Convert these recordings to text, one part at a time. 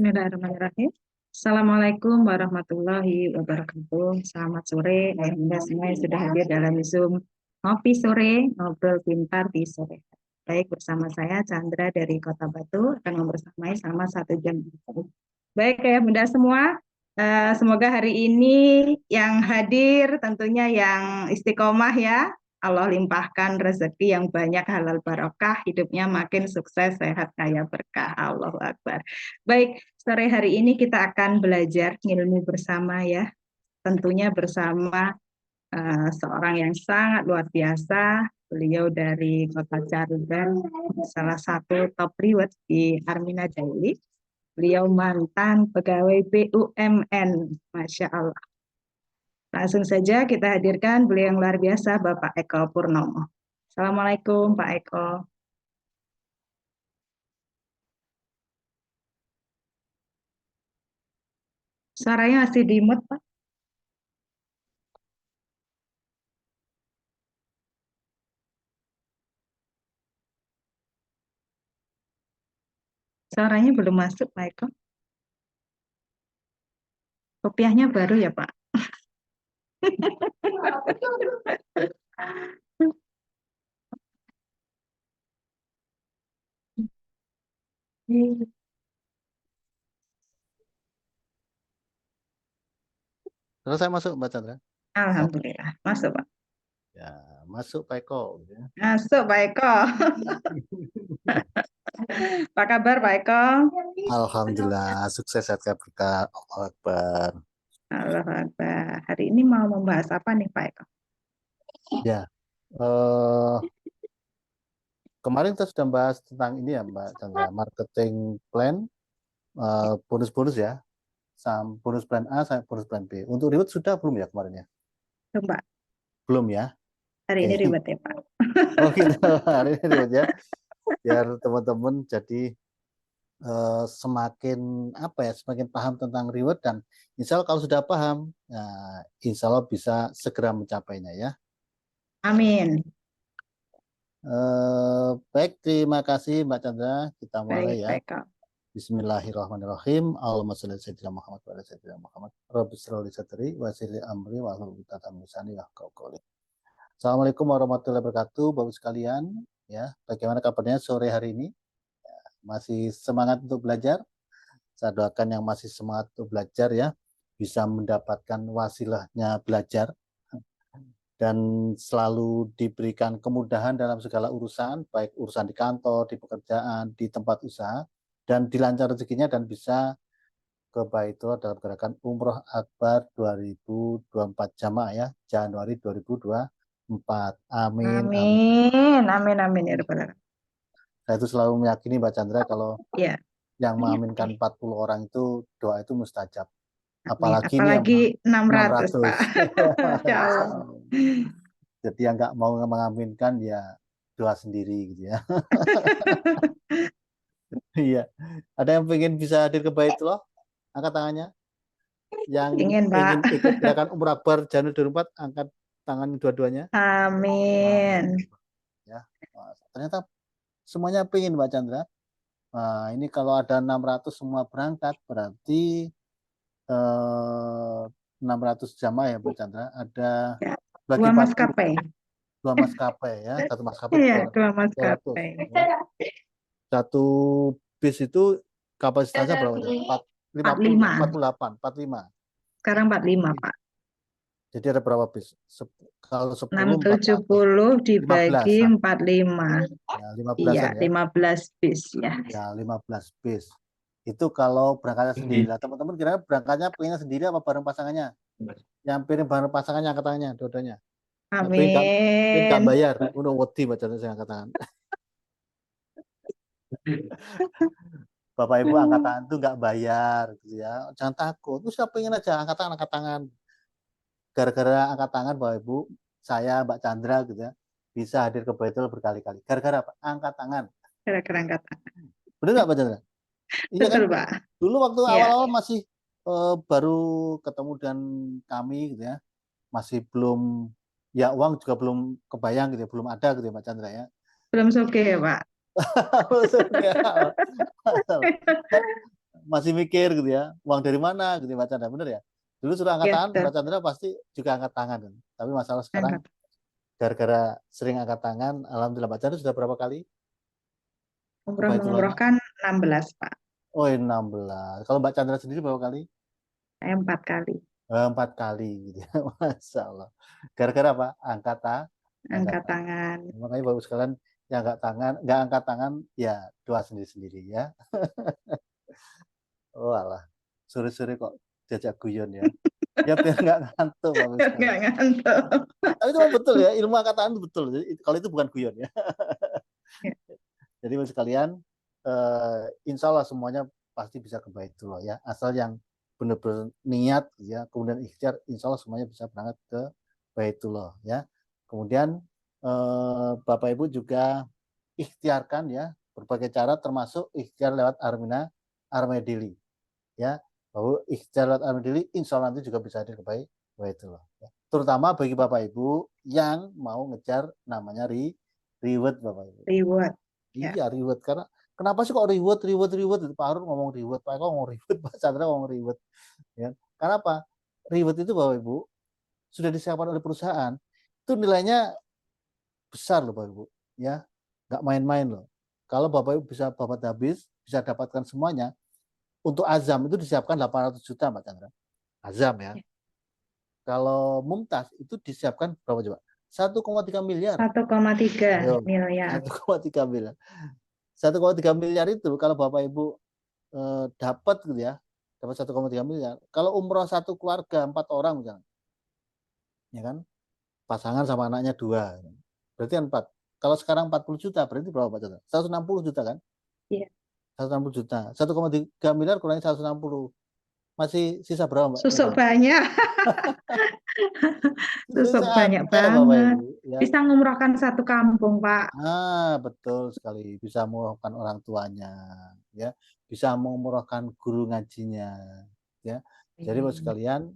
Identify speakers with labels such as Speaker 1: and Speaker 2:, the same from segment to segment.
Speaker 1: Bismillahirrahmanirrahim. Assalamualaikum warahmatullahi wabarakatuh. Selamat sore, Anda semua yang sudah hadir dalam Zoom Ngopi Sore, Ngobrol Pintar di Sore. Baik, bersama saya Chandra dari Kota Batu, akan membersamai selama 1 jam. Baik ya Bunda semua, semoga hari ini yang hadir tentunya yang istiqomah ya. Allah limpahkan rezeki yang banyak, halal barokah, hidupnya makin sukses, sehat, kaya, berkah. Allahu Akbar. Baik, sore hari ini kita akan belajar ilmu bersama ya. Tentunya bersama seorang yang sangat luar biasa. Beliau dari Kota Caruban, salah satu top reward di Armina Daily. Beliau mantan pegawai BUMN, Masya Allah. Langsung saja kita hadirkan beliau yang luar biasa, Bapak Eko Purnomo. Assalamualaikum, Pak Eko. Suaranya masih di mute, Pak. Suaranya belum masuk, Pak Eko. Kopiahnya baru ya, Pak?
Speaker 2: Selesai masuk Mbak Chandra?
Speaker 1: Alhamdulillah, masuk Pak.
Speaker 2: Ya, masuk Pak Eko.
Speaker 1: Masuk Pak Eko. Apa kabar Pak Eko?
Speaker 2: Alhamdulillah, sukses sehat berkah. Allahu Akbar.
Speaker 1: Allahu Akbar. Hari ini mau membahas apa nih Pak Eko?
Speaker 2: Ya, kemarin kita sudah bahas tentang ini ya Mbak Chandra, marketing plan, bonus-bonus ya, bonus plan A sampai bonus plan B. Untuk reward sudah belum ya kemarin ya?
Speaker 1: Belum Pak.
Speaker 2: Belum ya?
Speaker 1: Hari ini ribet ya Pak.
Speaker 2: Oh gitu, hari ini reward ya. Biar teman-teman jadi semakin apa ya, semakin paham tentang reward, dan insya Allah kalau sudah paham, insya Allah bisa segera mencapainya ya.
Speaker 1: Amin.
Speaker 2: Baik, terima kasih Mbak Chandra. Kita mulai
Speaker 1: Baik,
Speaker 2: ya.
Speaker 1: Pak Eko.
Speaker 2: Bismillahirrahmanirrahim. Allahumma sholli ala sayyidina Muhammad wa ala sayyidina Muhammad. Rabbi shrah li sadri wa yassir li amri wahlul 'uqdatam min lisani yafqahu qawli. Assalamualaikum warahmatullahi wabarakatuh, Bapak sekalian. Ya, bagaimana kabarnya sore hari ini? Ya, masih semangat untuk belajar? Saya doakan yang masih semangat untuk belajar ya, bisa mendapatkan wasilahnya belajar dan selalu diberikan kemudahan dalam segala urusan, baik urusan di kantor, di pekerjaan, di tempat usaha, dan dilancar rezekinya dan bisa ke Baitullah dalam gerakan Umroh Akbar 2024 jamaah ya, Januari 2024. Amin.
Speaker 1: Amin. Amin. Amin ya Rabbal Alamin.
Speaker 2: Saya itu selalu meyakini Mbak Chandra kalau
Speaker 1: Ya.
Speaker 2: yang mengaminkan 40 orang itu doa itu mustajab.
Speaker 1: Apalagi
Speaker 2: Apalagi
Speaker 1: 600 Pak. Masya Allah.
Speaker 2: Jadi yang nggak mau mengaminkan ya doa sendiri gitu ya. Iya. Ada yang pengen bisa hadir ke Baitullah? Angkat tangannya. Yang
Speaker 1: ingin
Speaker 2: ikut gerakan Umroh Akbar Januari 2024, angkat tangan dua-duanya.
Speaker 1: Amin.
Speaker 2: Ya. Ternyata semuanya pengen Mbak Chandra. Nah, ini kalau ada 600 semua berangkat berarti 600 jamaah ya Mbak Chandra. Ada bagi
Speaker 1: 2 maskapai.
Speaker 2: 2 maskapai ya, 1 maskapai.
Speaker 1: Iya, 2 maskapai.
Speaker 2: Ya. 1 bis itu kapasitasnya berapa? 45.
Speaker 1: Sekarang 45 Pak.
Speaker 2: Jadi ada berapa bis? Kalau 10
Speaker 1: 670 dibagi 45.
Speaker 2: Ya, 15
Speaker 1: iya,
Speaker 2: ya.
Speaker 1: 15 bis ya.
Speaker 2: Ya, 15 bis. Itu kalau berangkatnya sendiri. Lah teman-teman kira berangkatnya pengennya sendiri apa bareng pasangannya? Yang pengen bareng pasangannya angkat tangannya, dua-duanya.
Speaker 1: Amin.
Speaker 2: Pengen gak bayar, udah wedi bacanya saya angkat tangan. Bapak Ibu angkat tangan tuh nggak bayar gitu ya. Jangan takut. Terus siapa pengen aja angkat tangan. Gara-gara angkat tangan Bapak Ibu, saya Mbak Chandra gitu ya, bisa hadir ke Baitul berkali-kali. Gara-gara apa? Angkat tangan.
Speaker 1: Gara-gara angkat tangan.
Speaker 2: Benar nggak Mbak Chandra? Iya kan?
Speaker 1: Pak.
Speaker 2: Dulu waktu awal-awal masih baru ketemu dan kami gitu ya, masih belum, ya uang juga belum kebayang gitu ya, belum ada gitu ya Mbak Chandra ya.
Speaker 1: Belum soge ya Pak.
Speaker 2: masih mikir gitu ya, uang dari mana gitu ya, Mbak Chandra, bener ya? Dulu suruh angkat
Speaker 1: Ya,
Speaker 2: tangan,
Speaker 1: betul.
Speaker 2: Mbak Chandra pasti juga angkat tangan kan. Tapi masalah sekarang
Speaker 1: Angkat.
Speaker 2: gara-gara sering angkat tangan, alhamdulillah Mbak Chandra sudah berapa kali ke
Speaker 1: Umroh
Speaker 2: Baitullahnya?
Speaker 1: mengumrohkan 16, Pak.
Speaker 2: Oh, 16. Kalau Mbak Chandra sendiri berapa kali?
Speaker 1: Saya 4 kali
Speaker 2: 4 kali gitu ya. Masya Allah. Gara-gara apa? Angkat
Speaker 1: angkat
Speaker 2: tangan.
Speaker 1: tangan.
Speaker 2: Makanya bagus sekalian yang nggak angkat tangan, ya doa sendiri-sendiri ya. Oh alah, sore-sore kok diajak guyon ya. Ya biar nggak ngantuk bagus sekali.
Speaker 1: Nggak ngantuk.
Speaker 2: Tapi itu memang betul ya, ilmu angkat tangan itu betul. Jadi, kalau itu bukan guyon ya.
Speaker 1: Ya,
Speaker 2: Jadi bagus sekalian, insya Allah semuanya pasti bisa ke Baitullah ya. Asal yang benar-benar niat ya, kemudian ikhtiar, insya Allah semuanya bisa berangkat ke Baitullah ya. Kemudian Bapak Ibu juga ikhtiarkan ya berbagai cara, termasuk ikhtiar lewat Armadili ya. Bahwa ikhtiar lewat Armadili insya Allah nanti juga bisa hadir ke Baitullah ya. Terutama bagi Bapak Ibu yang mau ngejar namanya reward Bapak Ibu.
Speaker 1: reward. Ya.
Speaker 2: Iya reward, karena kenapa sih kok reward Pak Harun ngomong reward, Pak Eko ngomong reward, Pak Chandra ngomong reward ya. Karena apa? Reward itu Bapak Ibu sudah disiapkan oleh perusahaan, itu nilainya besar loh Bapak Ibu ya, nggak main-main loh. Kalau Bapak Ibu bisa babat habis, bisa dapatkan semuanya. Untuk Azam itu disiapkan 800 juta Mbak Chandra, Azam ya.
Speaker 1: Ya.
Speaker 2: Kalau Mumtaz itu disiapkan berapa coba? 1,3 miliar.
Speaker 1: 1,3
Speaker 2: Ayo,
Speaker 1: miliar.
Speaker 2: 1,3 miliar. 1,3 miliar itu kalau Bapak Ibu dapat gitu ya, dapat 1,3 miliar. Kalau umroh satu keluarga 4 orang misalnya, ya kan, pasangan sama anaknya 2, berarti kan 4. Kalau sekarang 40 juta, berarti berapa Pak Chandra? 160 juta kan?
Speaker 1: Iya.
Speaker 2: 160 juta. 1,3 miliar kurangi 160. Masih sisa berapa Mbak?
Speaker 1: Susuk banyak. Susuk
Speaker 2: Sisa
Speaker 1: banyak
Speaker 2: akeh Bapak
Speaker 1: banget.
Speaker 2: Ibu ya.
Speaker 1: Bisa ngumrohkan satu kampung, Pak.
Speaker 2: Betul sekali. Bisa mengumrohkan orang tuanya ya. Bisa mengumrohkan guru ngajinya ya. Jadi Bapak sekalian,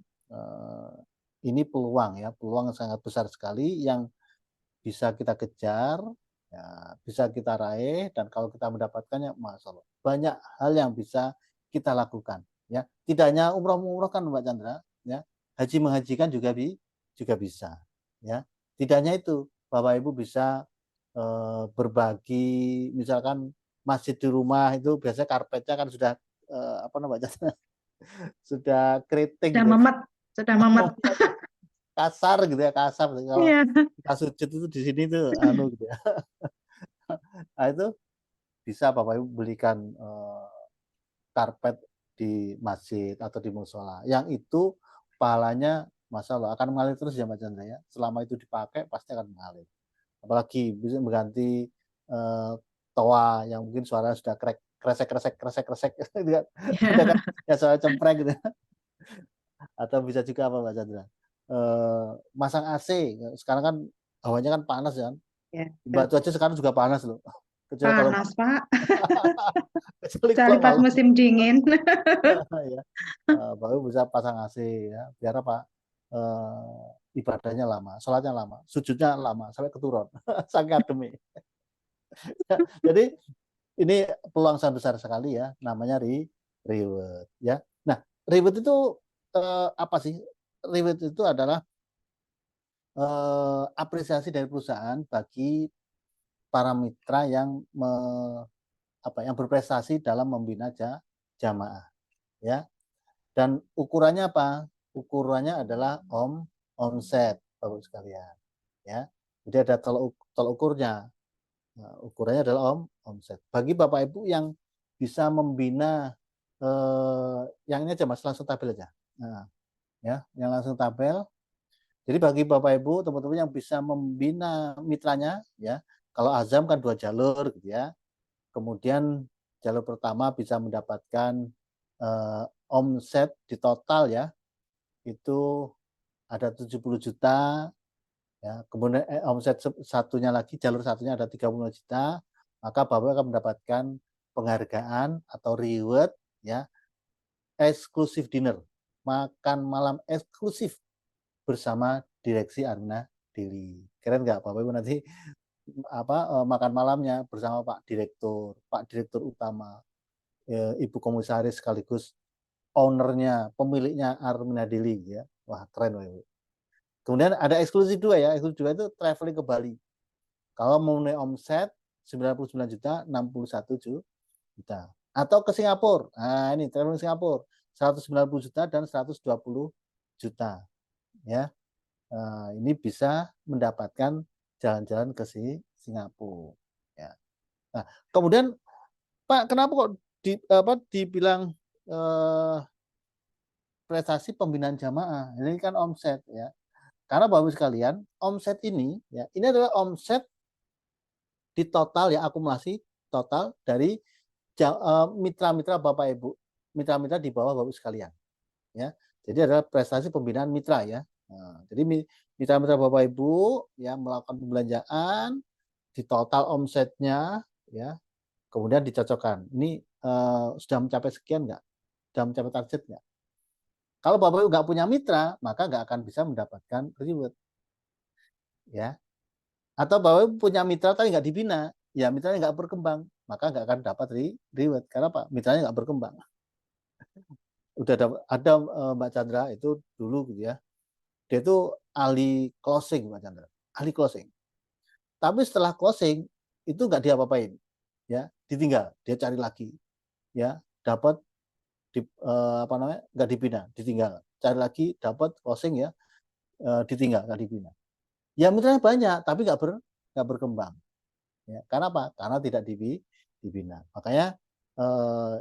Speaker 2: ini peluang ya, peluang sangat besar sekali yang bisa kita kejar, ya, bisa kita raih, dan kalau kita mendapatkannya, Masya Allah, banyak hal yang bisa kita lakukan. Ya, tidak hanya umroh menumrohkan Mbak Chandra, ya, haji menghajikan juga bisa. Ya, tidak hanya itu, Bapak Ibu bisa berbagi, misalkan masjid di rumah itu biasanya karpetnya kan sudah apa namanya, sudah keriting
Speaker 1: Sudah
Speaker 2: gitu ya,
Speaker 1: memet. Sudah memet.
Speaker 2: kasar gitu ya, kasar. Kalau
Speaker 1: Iya.
Speaker 2: kita sujud itu di sini tuh gitu ya. Nah, itu bisa Bapak Ibu belikan karpet di masjid atau di musola. Yang itu pahalanya Masya Allah akan mengalir terus ya Mbak Chandra ya. Selama itu dipakai pasti akan mengalir. Apalagi bisa mengganti toa yang mungkin suaranya sudah kresek gitu kan. Ada kan ya suara cempreng gitu. Atau bisa juga apa Mbak Chandra? Masang AC. Sekarang kan hawanya kan panas ya.
Speaker 1: Ya,
Speaker 2: Mbak cuaca sekarang juga panas loh. Kecuali kalau
Speaker 1: panas, Pak.
Speaker 2: kecuali
Speaker 1: Kecuali
Speaker 2: kalau
Speaker 1: pas
Speaker 2: malam
Speaker 1: musim dingin.
Speaker 2: ya. Baru bisa pasang AC ya. Biar apa? Ibadahnya lama, sholatnya lama, sujudnya lama sampai keturun. Sangat demi. Jadi ini peluang sangat besar sekali ya, namanya reward ya. Nah, reward itu apa sih? Reward itu adalah apresiasi dari perusahaan bagi para mitra yang yang berprestasi dalam membina jamaah ya. Dan ukurannya apa? Ukurannya adalah omset Bapak sekalian ya. Jadi ada tol ukurnya. Nah, ukurannya adalah omset. Bagi Bapak Ibu yang bisa membina yang ini aja Mas, langsung tabel aja. Nah, ya, yang langsung tabel. Jadi bagi Bapak Ibu, teman-teman yang bisa membina mitranya ya. Kalau Azam kan 2 jalur gitu ya. Kemudian jalur pertama bisa mendapatkan omset di total ya. Itu ada 70 juta ya. Kemudian omset satunya lagi, jalur satunya ada 30 juta, maka Bapak akan mendapatkan penghargaan atau reward ya, eksklusif dinner, makan malam eksklusif bersama direksi Arna Deli. Keren nggak Bapak Ibu nanti makan malamnya bersama Pak Direktur Utama. ibu komisaris sekaligus ownernya, pemiliknya Armina Daily ya. Wah, keren Ibu. Kemudian ada eksklusif 2 ya. Eksklusif 2 itu traveling ke Bali. Kalau memenuhi omset 99 juta, 61 juta. Atau ke Singapura. Nah, ini traveling Singapura 190 juta dan 120 juta. Ya. Ini bisa mendapatkan jalan-jalan ke Singapura. Ya. Nah, kemudian Pak, kenapa kok dibilang prestasi pembinaan jamaah? Ini kan omset ya. Karena Bapak sekalian, omset ini ya, ini adalah omset di total ya, akumulasi total dari mitra-mitra Bapak Ibu, mitra-mitra di bawah Bapak sekalian. Ya. Jadi adalah prestasi pembinaan mitra ya. Nah, jadi mitra-mitra Bapak Ibu yang melakukan pembelanjaan di total omsetnya ya, kemudian dicocokkan. Ini sudah mencapai sekian nggak? Sudah mencapai target nggak? Kalau Bapak Ibu nggak punya mitra, maka nggak akan bisa mendapatkan reward. Ya. Atau Bapak Ibu punya mitra tapi nggak dibina, ya mitranya nggak berkembang, maka nggak akan dapat reward. Karena Pak, mitranya nggak berkembang. Udah ada Mbak Chandra itu dulu gitu ya. Dia itu ahli closing Mbak Chandra, ahli closing. Tapi setelah closing itu nggak diapa-apain, ya ditinggal, dia cari lagi, ya dapat nggak dibina, ditinggal, cari lagi dapat closing ya, ditinggal nggak dibina. Ya mitranya banyak tapi nggak berkembang. Ya, karena apa? Karena tidak dibina. Makanya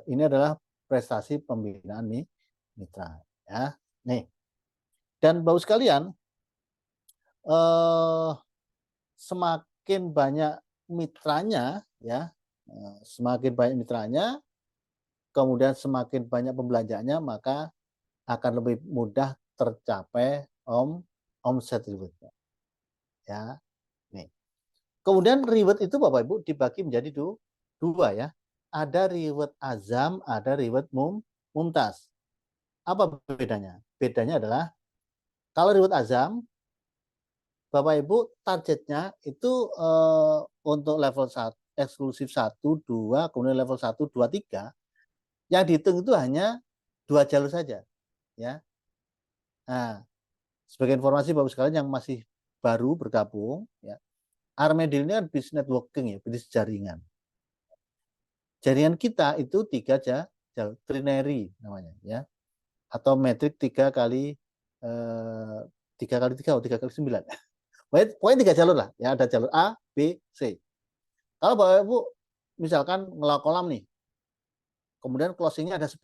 Speaker 2: ini adalah prestasi pembinaan mitra. Ya, nih. Dan Bapak sekalian, semakin banyak mitranya, ya, semakin banyak mitranya, kemudian semakin banyak pembelanjaannya, maka akan lebih mudah tercapai omset reward. Ya, nih. Kemudian reward itu Bapak Ibu dibagi menjadi dua ya. Ada reward azam, ada reward mumtaz. Apa bedanya? Bedanya adalah kalau reward azam, Bapak Ibu targetnya itu untuk level 1, eksklusif 1, 2, kemudian level 1, 2, 3, yang dihitung itu hanya 2 jalur saja. Ya. Nah, sebagai informasi Bapak sekalian yang masih baru bergabung, ya, Armedil ini kan bisnis networking ya, bisnis jaringan. Jaringan kita itu 3 jalur trinary namanya ya, atau metrik 3 kali 3 kali 3 atau 3 kali 9. Pokoknya 3 jalur lah ya, ada jalur A, B, C. Kalau Bapak Ibu misalkan ngelak kolam nih, kemudian closingnya ada 10,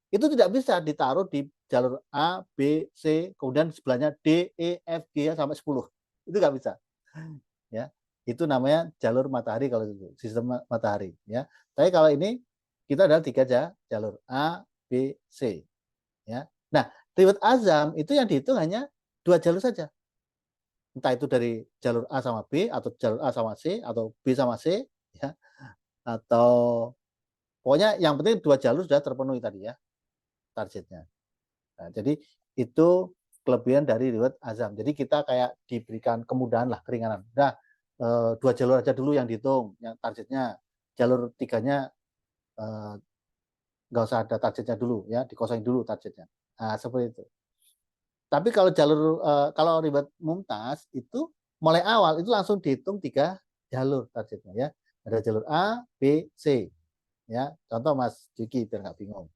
Speaker 2: itu tidak bisa ditaruh di jalur A, B, C, kemudian sebelahnya D, E, F, G sampai 10. Itu nggak bisa. Ya, itu namanya jalur matahari kalau itu sistem matahari ya. Tapi kalau ini kita adalah 3 jalur A, B, C ya. Nah, reward azam itu yang dihitung hanya 2 jalur saja. Entah itu dari jalur A sama B, atau jalur A sama C, atau B sama C ya, atau pokoknya yang penting 2 jalur sudah terpenuhi tadi ya targetnya. Nah, jadi itu kelebihan dari reward azam. Jadi kita kayak diberikan kemudahan lah, keringanan. Udah 2 jalur aja dulu yang dihitung, yang targetnya. Jalur 3-nya nggak usah ada targetnya dulu ya, dikosongin dulu targetnya. Nah, seperti itu. Tapi kalau kalau reward mumtaz itu mulai awal itu langsung dihitung 3 jalur targetnya ya. Ada jalur A, B, C. Ya, contoh Mas Diki biar nggak bingung.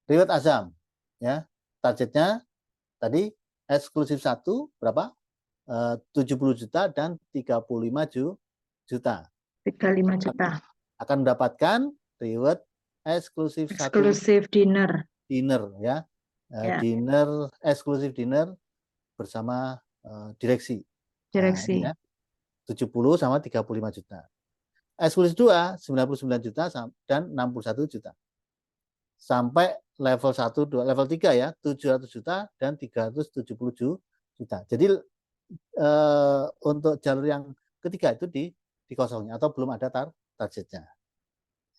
Speaker 2: Reward azam ya, targetnya tadi eksklusif 1 berapa? 70 juta dan 35 juta.
Speaker 1: 35 juta.
Speaker 2: Akan mendapatkan reward eksklusif 1
Speaker 1: Eksklusif dinner.
Speaker 2: dinner ya.
Speaker 1: Ya.
Speaker 2: Dinner, eksklusif dinner bersama direksi.
Speaker 1: Direksi.
Speaker 2: Nah, ya, 70 sama 35 juta. Eksklusif 2 99 juta dan 61 juta. Sampai level 1, 2, level 3 ya, 700 juta dan 370 juta. Jadi untuk jalur yang ketiga itu dikosongnya atau belum ada targetnya.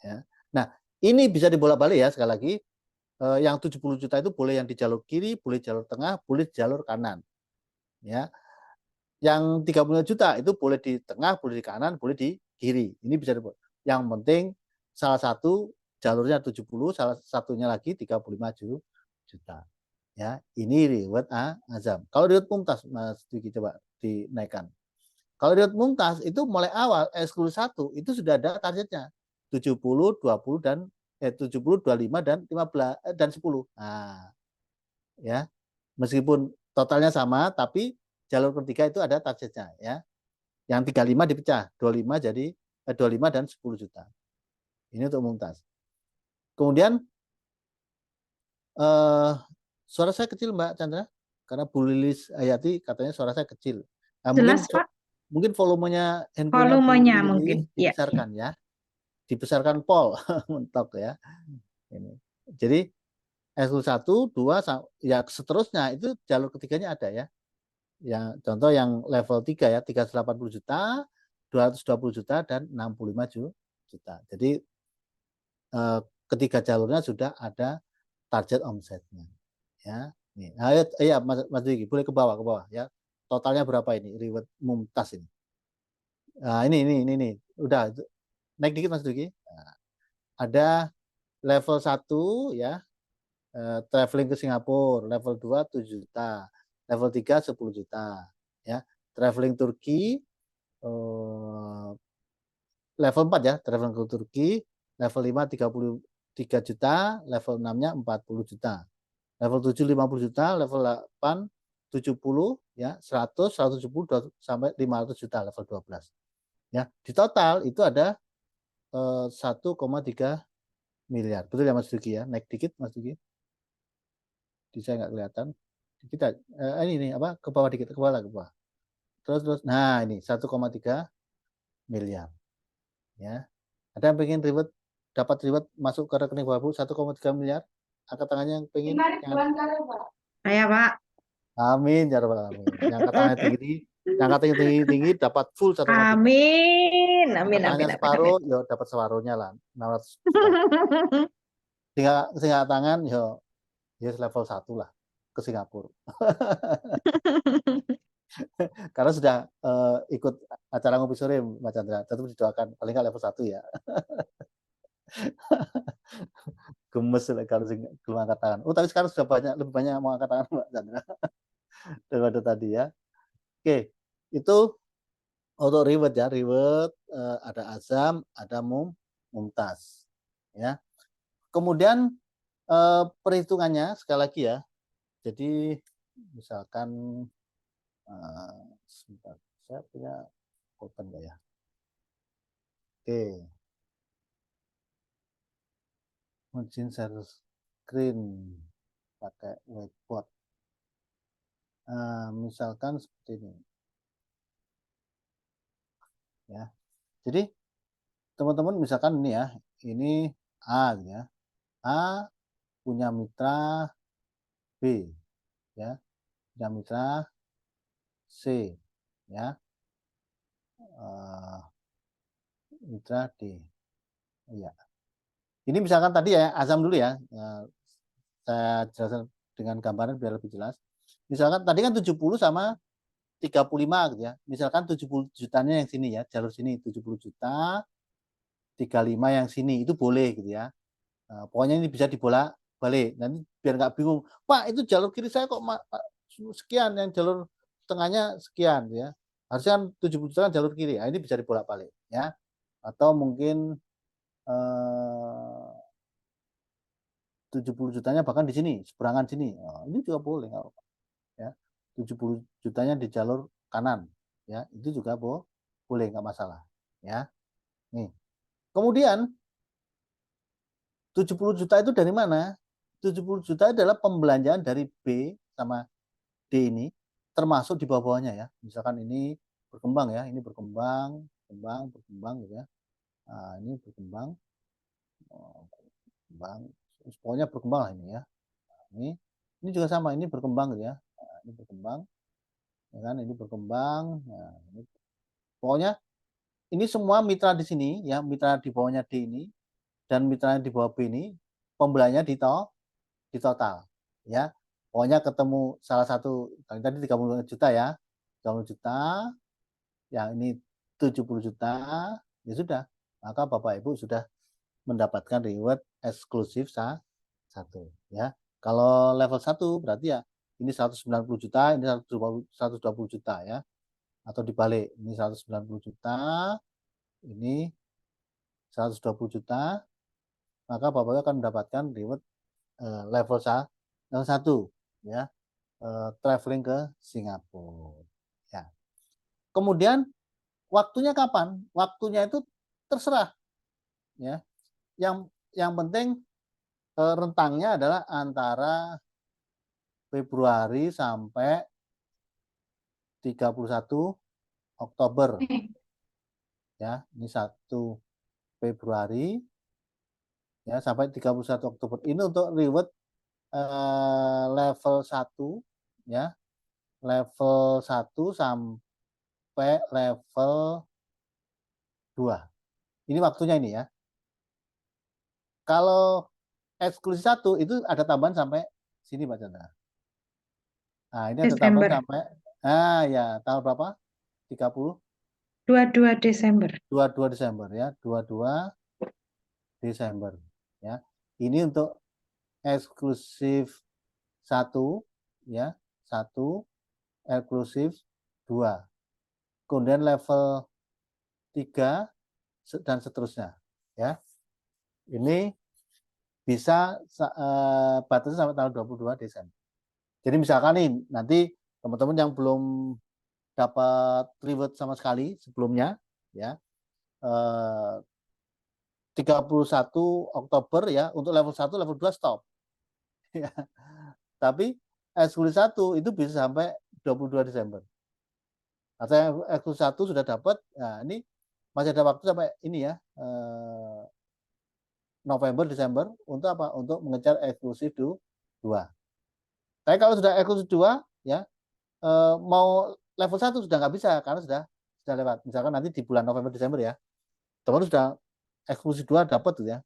Speaker 2: Ya. Nah, ini bisa dibolak-balik ya sekali lagi. Yang 70 juta itu boleh yang di jalur kiri, boleh jalur tengah, boleh jalur kanan. Ya. Yang 30 juta itu boleh di tengah, boleh di kanan, boleh di kiri. Ini bisa dibolak. Yang penting salah satu jalurnya 70, salah satunya lagi 35 juta. Ya, ini riwayat azam. Kalau riwayat mumtaz, Mas Diki coba dinaikkan. Kalau riwayat mumtaz itu mulai awal ekskul 1 itu sudah ada targetnya 70, 20 dan 70, 25 dan 15 dan 10. Nah, ya. Meskipun totalnya sama tapi jalur ketiga itu ada targetnya ya. Yang 35 dipecah, 25 jadi 25 dan 10 juta. Ini untuk mumtaz. Kemudian suara saya kecil Mbak Chandra, karena Bu Lilis Hayati katanya suara saya kecil. Nah,
Speaker 1: Jelas, Pak.
Speaker 2: mungkin volumenya handphonenya Bu
Speaker 1: Volumenya
Speaker 2: Lilis
Speaker 1: mungkin. Ya.
Speaker 2: dibesarkan ya, dibesarkan pol mentok ya. Ini. Jadi S1, 2, ya seterusnya itu jalur ketiganya ada ya. Yang contoh yang level 3 ya, 380 juta, 220 juta dan 65 juta. Jadi ketiga jalurnya sudah ada target omsetnya. Ya. Nih, ayo, ya Mas Diki, boleh ke bawah ya. Totalnya berapa ini reward mumtaz ini? Nah, ini. Udah naik dikit Mas Diki. Nah, ada level 1 ya, traveling ke Singapura, level 2 7 juta, level 3 10 juta ya. Traveling Turki level 4 ya, traveling ke Turki, level 5 33 juta, level 6-nya 40 juta. Level 7 50 juta, level 8 70 ya, 100 170 sampai 500 juta level 12. Ya, di total itu ada 1,3 miliar. Betul ya Mas Duki ya? Naik dikit Mas Duki. Di saya nggak kelihatan. Kita ini apa? Ke bawah dikit, ke bawah. Terus. Nah, ini 1,3 miliar. Ya. Ada yang pengen dapat reward masuk ke rekening Bapak 1,3 miliar? Angkat tangannya yang pengen.
Speaker 1: Saya, Pak.
Speaker 2: Amin ya rabbal alamin. Yang katanya tinggi dapat full 1,3.
Speaker 1: Amin.
Speaker 2: Angkat
Speaker 1: Amin, amin,
Speaker 2: tangannya
Speaker 1: amin, amin.
Speaker 2: separuh, yo dapat separuhnya lah, 600 juta. Tinggal tangan yo level 1 lah ke Singapura. Karena sudah ikut acara ngopi sore Mbak Chandra, tetap didoakan paling nggak level 1 ya. Gemes kalau belum angkat tangan. Oh, tapi sekarang sudah lebih banyak yang mau angkat tangan Mbak Chandra daripada tadi ya. Oke, itu untuk reward ya, reward ada azam, ada mumtaz. Ya. Kemudian perhitungannya sekali lagi ya. Jadi misalkan sebentar, saya punya open nggak ya? Oke, mungkin share screen pakai whiteboard. Misalkan seperti ini. Ya. Jadi teman-teman misalkan ini ya, ini A gitu ya. A punya mitra B ya, punya mitra C ya, mitra D. Iya. Ini misalkan tadi ya azam dulu ya. Saya jelaskan dengan gambaran biar lebih jelas. Misalkan tadi kan 70 sama 35 gitu ya. Misalkan 70 jutanya yang sini ya, jalur sini 70 juta, 35 yang sini itu boleh gitu ya. Pokoknya ini bisa dibolak-balik. Nanti biar nggak bingung, Pak itu jalur kiri saya kok sekian, yang jalur tengahnya sekian ya. Harusnya kan 70 juta kan jalur kiri. Nah, ini bisa dibolak-balik ya. Atau mungkin 70 jutanya bahkan di sini, seberangan sini. Ini juga boleh nggak apa-apa ya. 70 jutanya di jalur kanan ya. Itu juga boleh nggak masalah ya. Nih. Kemudian 70 juta itu dari mana? 70 juta adalah pembelanjaan dari B sama D ini, termasuk di bawah-bawahnya ya. Misalkan ini berkembang ya, ini berkembang gitu ya. Nah, ini berkembang, pokoknya berkembang lah ini ya. Nah, ini juga sama, ini berkembang gitu ya. Nah, ini berkembang, ya kan? Ini berkembang. Nah, ini, pokoknya ini semua mitra di sini ya, mitra di bawahnya D ini dan mitra di bawah B ini pembeliannya di total ya. Pokoknya ketemu salah satu tadi 30 juta ya. 30 juta, yang ini 70 juta, ya sudah. Maka Bapak Ibu sudah mendapatkan reward eksklusif satu ya. Kalau level 1 berarti ya ini 190 juta, ini 120 juta ya. Atau dibalik, ini 190 juta, ini 120 juta, maka Bapak akan mendapatkan reward level 1 ya, traveling ke Singapura. Ya. Kemudian waktunya kapan? Waktunya itu terserah ya. Yang penting rentangnya adalah antara Februari sampai 31 Oktober ya. Ini 1 Februari ya sampai 31 Oktober. Ini untuk reward level 1 ya. Level 1 sampai level 2. Ini waktunya ini ya. Kalau eksklusif 1 itu ada tambahan sampai sini Mbak Chandra. Nah, ini ada tambahan
Speaker 1: Desember.
Speaker 2: sampai ya, tanggal berapa? 30
Speaker 1: 22 Desember.
Speaker 2: 22 Desember ya, 22 Desember ya. Ini untuk eksklusif 1 ya, 1 eksklusif 2. Kemudian level 3 dan seterusnya ya. Ini bisa batasnya sampai tanggal 22 Desember. Jadi misalkan nih nanti teman-teman yang belum dapat reward sama sekali sebelumnya ya 31 Oktober ya untuk level 1 level 2 stop ya. Tapi eksklusif 1 itu bisa sampai 22 Desember. Atau yang eksklusif 1 sudah dapat, nah ini masih ada waktu sampai ini ya November Desember untuk apa? Untuk mengejar eksklusif 2. Tapi kalau sudah eksklusif 2 ya mau level 1 sudah nggak bisa karena sudah lewat. Misalkan nanti di bulan November Desember ya. Teman sudah eksklusif 2 dapat tuh ya.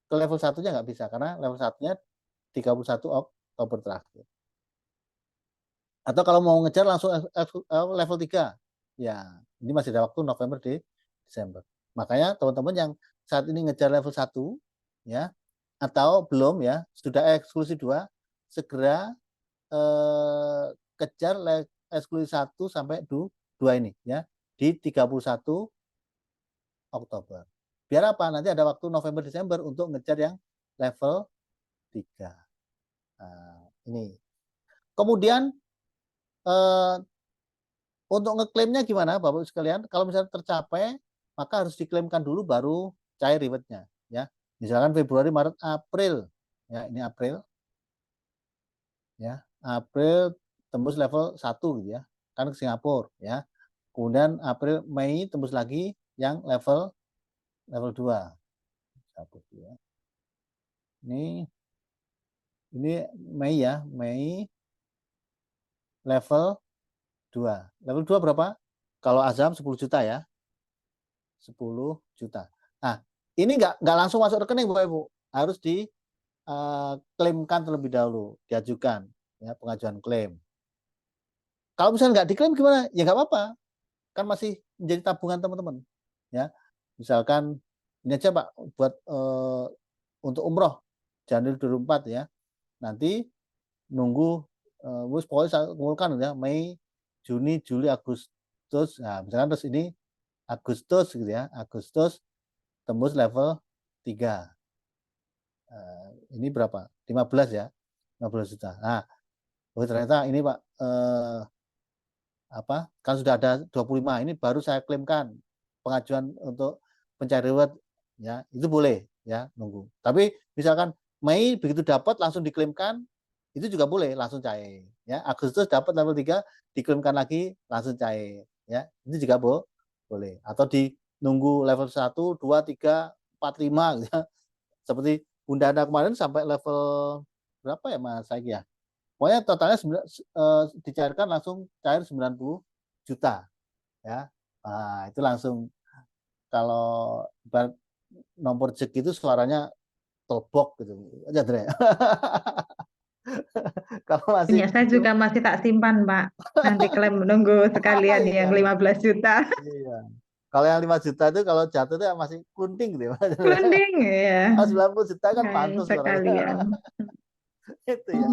Speaker 2: Ke level 1-nya nggak bisa karena level 1-nya 31 Oktober terakhir. Atau kalau mau ngejar langsung level 3. Ya, ini masih ada waktu November Desember. Makanya teman-teman yang saat ini ngejar level 1 ya atau belum ya, sudah eksklusif 2, segera kejar eksklusif 1 sampai 2 ini ya di 31 Oktober. Biar apa? Nanti ada waktu November Desember untuk ngejar yang level 3. Nah, ini. Kemudian untuk ngeklaimnya gimana Bapak Ibu sekalian? Kalau misalnya tercapai, maka harus diklaimkan dulu baru cair rewardnya ya. Misalkan Februari, Maret, April. Ya, ini April. Ya, April tembus level 1 gitu ya. Kan ke Singapura ya. Kemudian April, Mei tembus lagi yang level 2. Ini Mei ya, Mei level 2. Level 2 berapa? Kalau Azam 10 juta ya. 10 juta. Nah, ini nggak langsung masuk rekening Bapak Ibu. Harus diklaimkan terlebih dahulu, diajukan ya pengajuan klaim. Kalau misalnya nggak diklaim gimana? Ya nggak apa-apa. Kan masih menjadi tabungan teman-teman. Ya. Misalkan ini aja Pak buat untuk umroh Januari 2024 ya. Nanti nunggu pokoknya saya kumpulkan ya Mei, Juni, Juli, Agustus. Nah, misalkan terus ini Agustus gitu ya. Agustus tembus level 3. Ini berapa? 15 ya. 15 juta. Nah, ternyata ini Pak kan sudah ada 25. Ini baru saya klaimkan pengajuan untuk pencari reward ya. Itu boleh ya nunggu. Tapi misalkan Mei begitu dapat langsung diklaimkan itu juga boleh langsung cair ya. Agustus dapat level 3 diklaimkan lagi langsung cair ya. Itu juga boleh atau di nunggu level 1 2 3 4 5 gitu ya. Seperti Bunda Ana kemarin sampai level berapa ya Mas Saiki ya? Pokoknya totalnya dicairkan langsung cair 90 juta ya. Nah, itu langsung kalau nomor rezeki itu suaranya telbok gitu aja Dre. Kalau masih
Speaker 1: Punya saya juga masih tak simpan, Pak. Nanti klaim menunggu sekalian
Speaker 2: iya,
Speaker 1: yang 15 juta.
Speaker 2: iya. Kalau yang 5 juta itu kalau jatuh itu masih kunting gitu ya.
Speaker 1: Klending ya.
Speaker 2: Kalau 90 juta kan
Speaker 1: Nah,
Speaker 2: mantul suaranya.
Speaker 1: sekalian.
Speaker 2: Itu ya.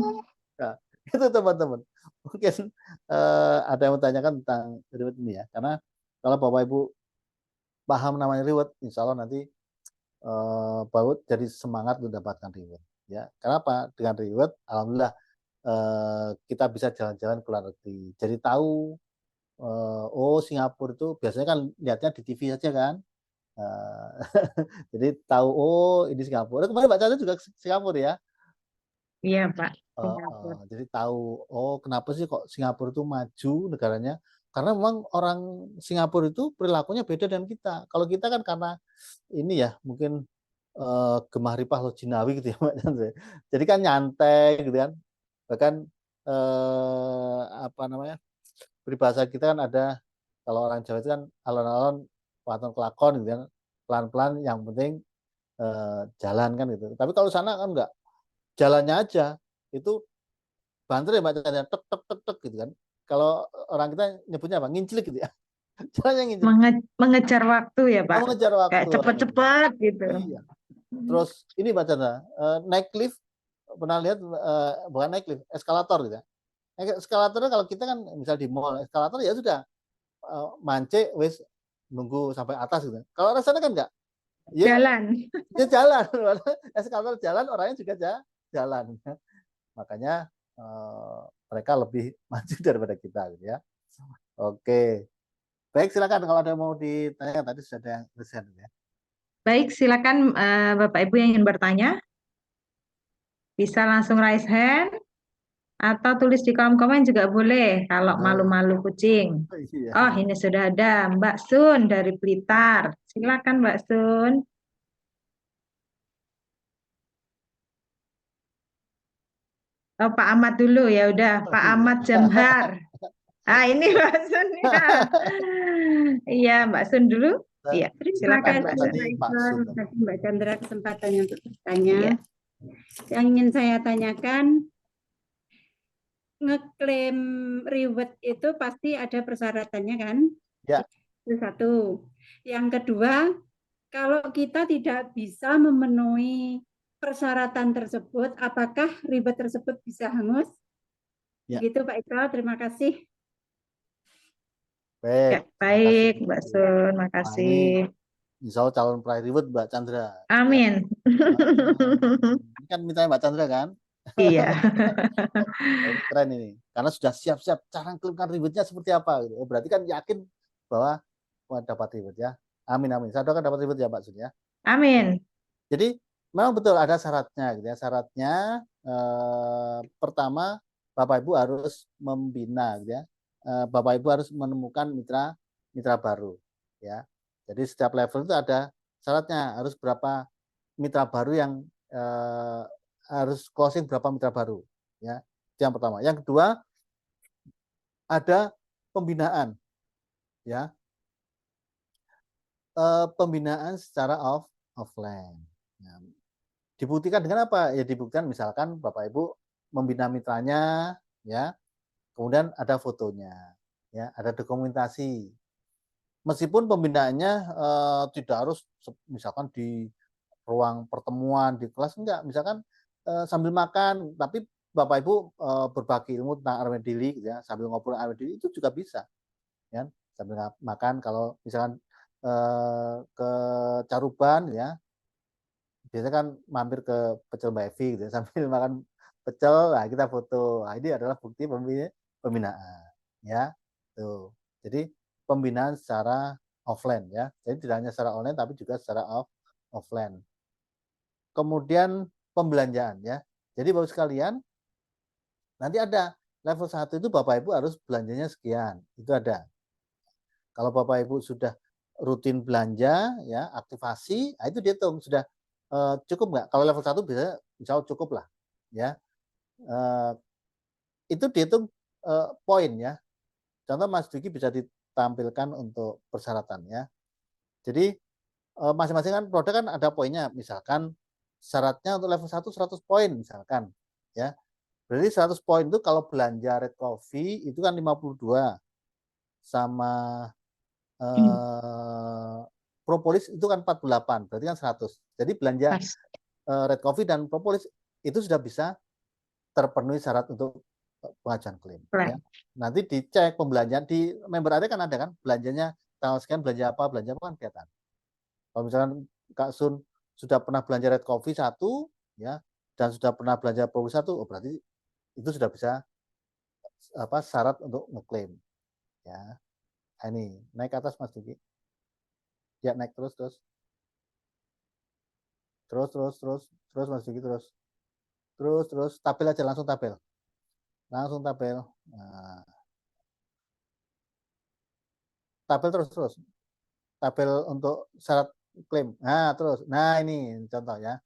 Speaker 2: Nah, itu teman-teman. Mungkin ada yang menanyakan tentang reward ini ya. Karena kalau Bapak Ibu paham namanya reward, insya Allah nanti Bapak jadi semangat mendapatkan reward. Ya, kenapa? Dengan reward, alhamdulillah kita bisa jalan-jalan ke luar negeri. Jadi tahu, oh Singapura itu biasanya kan lihatnya di TV saja kan. Eh, jadi tahu, oh ini Singapura. Kemarin Mbak Chandra juga ke Singapura ya.
Speaker 1: Iya, Pak.
Speaker 2: Jadi tahu, oh kenapa sih kok Singapura itu maju negaranya? Karena memang orang Singapura itu perilakunya beda dengan kita. Kalau kita kan karena ini ya mungkin gemah ripah lojinawi gitu ya Mbak Chandra. Jadi kan nyantai gitu kan. Bahkan apa namanya, peribahasa kita kan ada, kalau orang Jawa itu kan alon-alon waton kelakon gitu kan, pelan-pelan yang penting jalan kan gitu. Tapi kalau sana kan enggak, jalannya aja itu banter ya Mbak Chandra, tek tek tek tek gitu kan. Kalau orang kita nyebutnya apa? Nginclik gitu ya. Jalannya nginclik.
Speaker 1: Mengejar waktu ya, Pak.
Speaker 2: Mengejar waktu
Speaker 1: Kayak
Speaker 2: orang itu.
Speaker 1: cepet-cepet gitu.
Speaker 2: Iya. Terus ini Mbak Chandra, naik lift pernah lihat, bukan naik lift, eskalator gitu ya. Eskalatornya kalau kita kan misal di mall, eskalator ya sudah mance wis nunggu sampai atas gitu. Kalau orang sana kan enggak. Ya,
Speaker 1: Jalan.
Speaker 2: dia jalan. Eskalator jalan, orangnya juga jalan. Makanya mereka lebih maju daripada kita gitu ya. Oke. Baik, silakan kalau ada mau ditanya, tadi sudah ada yang present ya.
Speaker 1: Baik, silakan Bapak Ibu yang ingin bertanya. Bisa langsung raise hand atau tulis di kolom komen juga boleh kalau malu-malu kucing.
Speaker 2: Iya.
Speaker 1: Oh, ini sudah ada Mbak Sun dari Blitar. Silakan Mbak Sun. Oh, Pak Ahmad dulu ya udah, Pak
Speaker 2: Iya.
Speaker 1: Ahmad Jamhar. Ah, ini Mbak Sun ya. Iya, Mbak Sun dulu. Iya, silakan
Speaker 2: Silakan
Speaker 1: Mbak Sun.
Speaker 2: tadi Mbak Sun.
Speaker 3: Terima kasih Mbak Chandra kesempatannya untuk bertanya.
Speaker 1: Iya.
Speaker 3: Yang ingin saya tanyakan, ngeklaim reward itu pasti ada persyaratannya kan?
Speaker 2: Ya.
Speaker 3: Itu satu. Yang kedua, kalau kita tidak bisa memenuhi persyaratan tersebut, apakah reward tersebut bisa hangus?
Speaker 2: Ya.
Speaker 3: Begitu Pak Ikral, terima kasih.
Speaker 2: Baik.
Speaker 1: Ya, baik Mbak Sun,
Speaker 2: Nah,
Speaker 1: makasih.
Speaker 2: ini insya Allah calon peraih reward Mbak Chandra.
Speaker 1: Amin.
Speaker 2: Ini kan mintanya Mbak Chandra kan?
Speaker 1: Iya.
Speaker 2: Nah, ini keren ini. Karena sudah siap-siap cara mengklaimkan rewardnya seperti apa gitu. Oh, berarti kan yakin bahwa dapat reward ya. Amin amin. Saya doakan dapat reward ya Mbak Sun ya.
Speaker 1: Amin.
Speaker 2: Jadi memang betul ada syaratnya gitu ya. Syaratnya pertama Bapak Ibu harus membina gitu ya. Bapak Ibu harus menemukan mitra baru ya. Jadi setiap level itu ada syaratnya, harus berapa mitra baru yang harus closing berapa mitra baru ya. Itu yang pertama. Yang kedua ada pembinaan ya. Pembinaan secara offline. Ya. Dibuktikan dengan apa? Ya dibuktikan misalkan Bapak Ibu membina mitranya ya. Kemudian ada fotonya ya, ada dokumentasi. Meskipun pembinaannya tidak harus misalkan di ruang pertemuan di kelas, enggak, misalkan sambil makan, tapi Bapak Ibu berbagi ilmu tentang armadilli gitu ya, sambil ngobrol armadilli itu juga bisa ya, sambil makan. Kalau misalkan ke Caruban ya, biasanya kan mampir ke pecel Mbak Evi gitu ya, sambil makan pecel, nah kita foto. Nah, ini adalah bukti pembinaan ya. Tuh. Jadi pembinaan secara offline ya. Jadi tidak hanya secara online tapi juga secara offline. Kemudian pembelanjaan ya. Jadi Bapak sekalian, nanti ada level 1 itu Bapak Ibu harus belanjanya sekian. Itu ada. Kalau Bapak Ibu sudah rutin belanja ya, aktivasi, nah itu dihitung sudah cukup nggak? Kalau level 1 bisa misalnya cukup lah ya. Itu dihitung poin ya. Contoh Mas Duki bisa ditampilkan untuk persyaratan ya. Jadi masing-masing kan produk kan ada poinnya. Misalkan syaratnya untuk level 1 100 poin misalkan ya. Berarti 100 poin itu kalau belanja Red Coffee itu kan 52 sama propolis itu kan 48, berarti kan 100. Jadi belanja
Speaker 1: Pas.
Speaker 2: red coffee dan propolis itu sudah bisa terpenuhi syarat untuk pengajuan klaim.
Speaker 1: Klaim.
Speaker 2: Ya. Nanti dicek pembelanjaan di member area kan ada kan belanjanya tanggal sekian belanja apa kan kelihatan. Kalau misalkan Kak Sun sudah pernah belanja red coffee 1 ya dan sudah pernah belanja propolis 1, oh berarti itu sudah bisa syarat untuk ngeklaim. Ya. Nah, ini naik ke atas Mas Duki. Ya naik terus Mas Duki terus tabel aja langsung tabel. Nah, tabel terus tabel untuk syarat klaim. Nah ini contoh ya.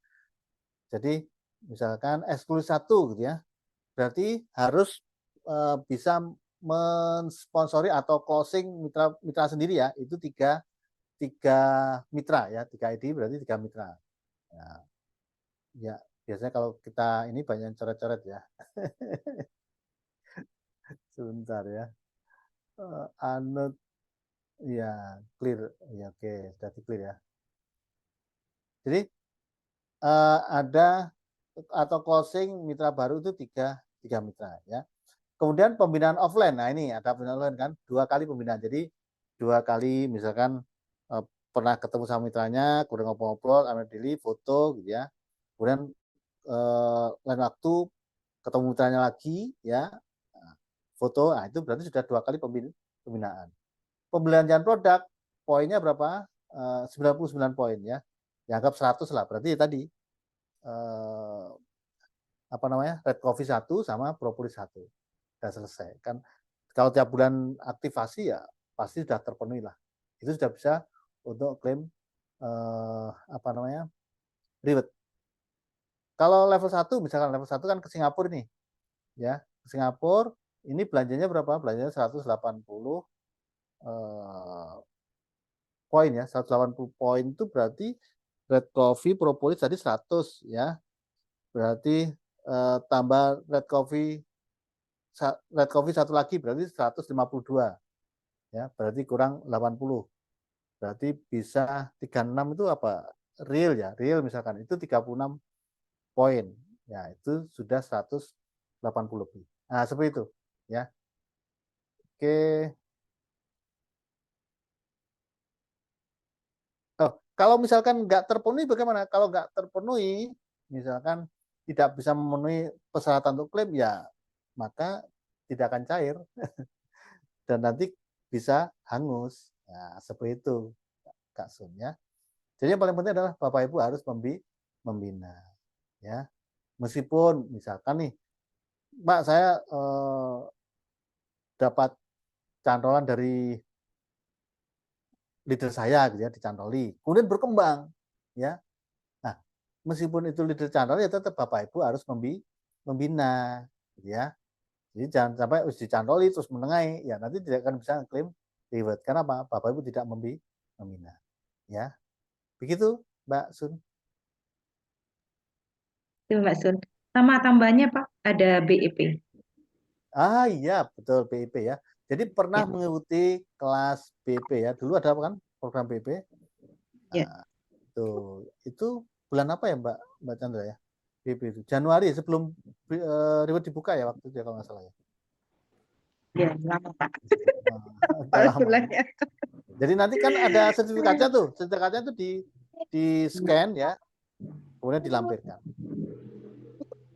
Speaker 2: Jadi misalkan eksklusi 1 gitu ya, berarti harus bisa mensponsori atau closing mitra sendiri ya, itu tiga mitra ya, 3 ID berarti 3 mitra. Ya biasanya kalau kita ini banyak coret-coret ya. Sebentar ya. Ya clear ya, oke sudah clear ya. Jadi ada atau closing mitra baru itu tiga mitra ya. Kemudian pembinaan offline. Nah ini ada pembinaan offline kan 2 kali pembinaan. Jadi 2 kali misalkan pernah ketemu sama mitranya, kemudian ngobrol-ngobrol, ambil dili, foto gitu ya. Kemudian lain waktu ketemu mitranya lagi ya, foto. Nah itu berarti sudah 2 kali pembinaan. Pembelanjaan produk poinnya berapa? 99 poin ya. Dianggap 100 lah. Berarti tadi red coffee 1 sama propolis 1 sudah selesai kan. Kalau tiap bulan aktivasi ya pasti sudah terpenuhi lah. Itu sudah bisa untuk klaim reward. Kalau level 1 misalkan level 1 kan ke Singapura nih. Ya, ke Singapura ini belanjanya berapa? Belanjanya 180 poin ya. 180 poin itu berarti red coffee propolis tadi 100 ya. Berarti tambah red coffee 1 lagi berarti 152 ya, berarti kurang 80, berarti bisa 36 itu apa real ya, real misalkan itu 36 poin ya, itu sudah 180 lebih. Nah seperti itu ya. Oke, kalau misalkan nggak terpenuhi bagaimana? Kalau nggak terpenuhi misalkan tidak bisa memenuhi persyaratan untuk klaim ya maka tidak akan cair dan nanti bisa hangus. Nah, seperti itu Kak Sun ya. Jadi yang paling penting adalah Bapak Ibu harus membina ya. Meskipun misalkan nih, Mbak saya dapat cantolan dari leader saya gitu ya, dicantoli, kemudian berkembang ya. Nah, meskipun itu leader cantol ya tetap Bapak Ibu harus membina gitu ya. Jadi jangan sampai dicantoli terus menengahi, ya nanti tidak akan bisa klaim reward. Karena apa? Bapak Ibu tidak membina. Ya, begitu Mbak Sun.
Speaker 1: Itu Mbak Sun. Sama tambahnya Pak, ada BEP.
Speaker 2: Iya, betul BIP ya. Jadi pernah
Speaker 1: Ya.
Speaker 2: mengikuti kelas BIP ya. Dulu ada kan program BIP?
Speaker 1: Ya.
Speaker 2: Nah, itu bulan apa ya Mbak Chandra ya? BIP itu Januari sebelum reward dibuka ya waktu itu ya kalau nggak salah ya.
Speaker 1: Ya, lama Pak.
Speaker 2: Udah lama. Jadi nanti kan ada sertifikatnya tuh. Sertifikatnya tuh di scan ya. Kemudian dilampirkan.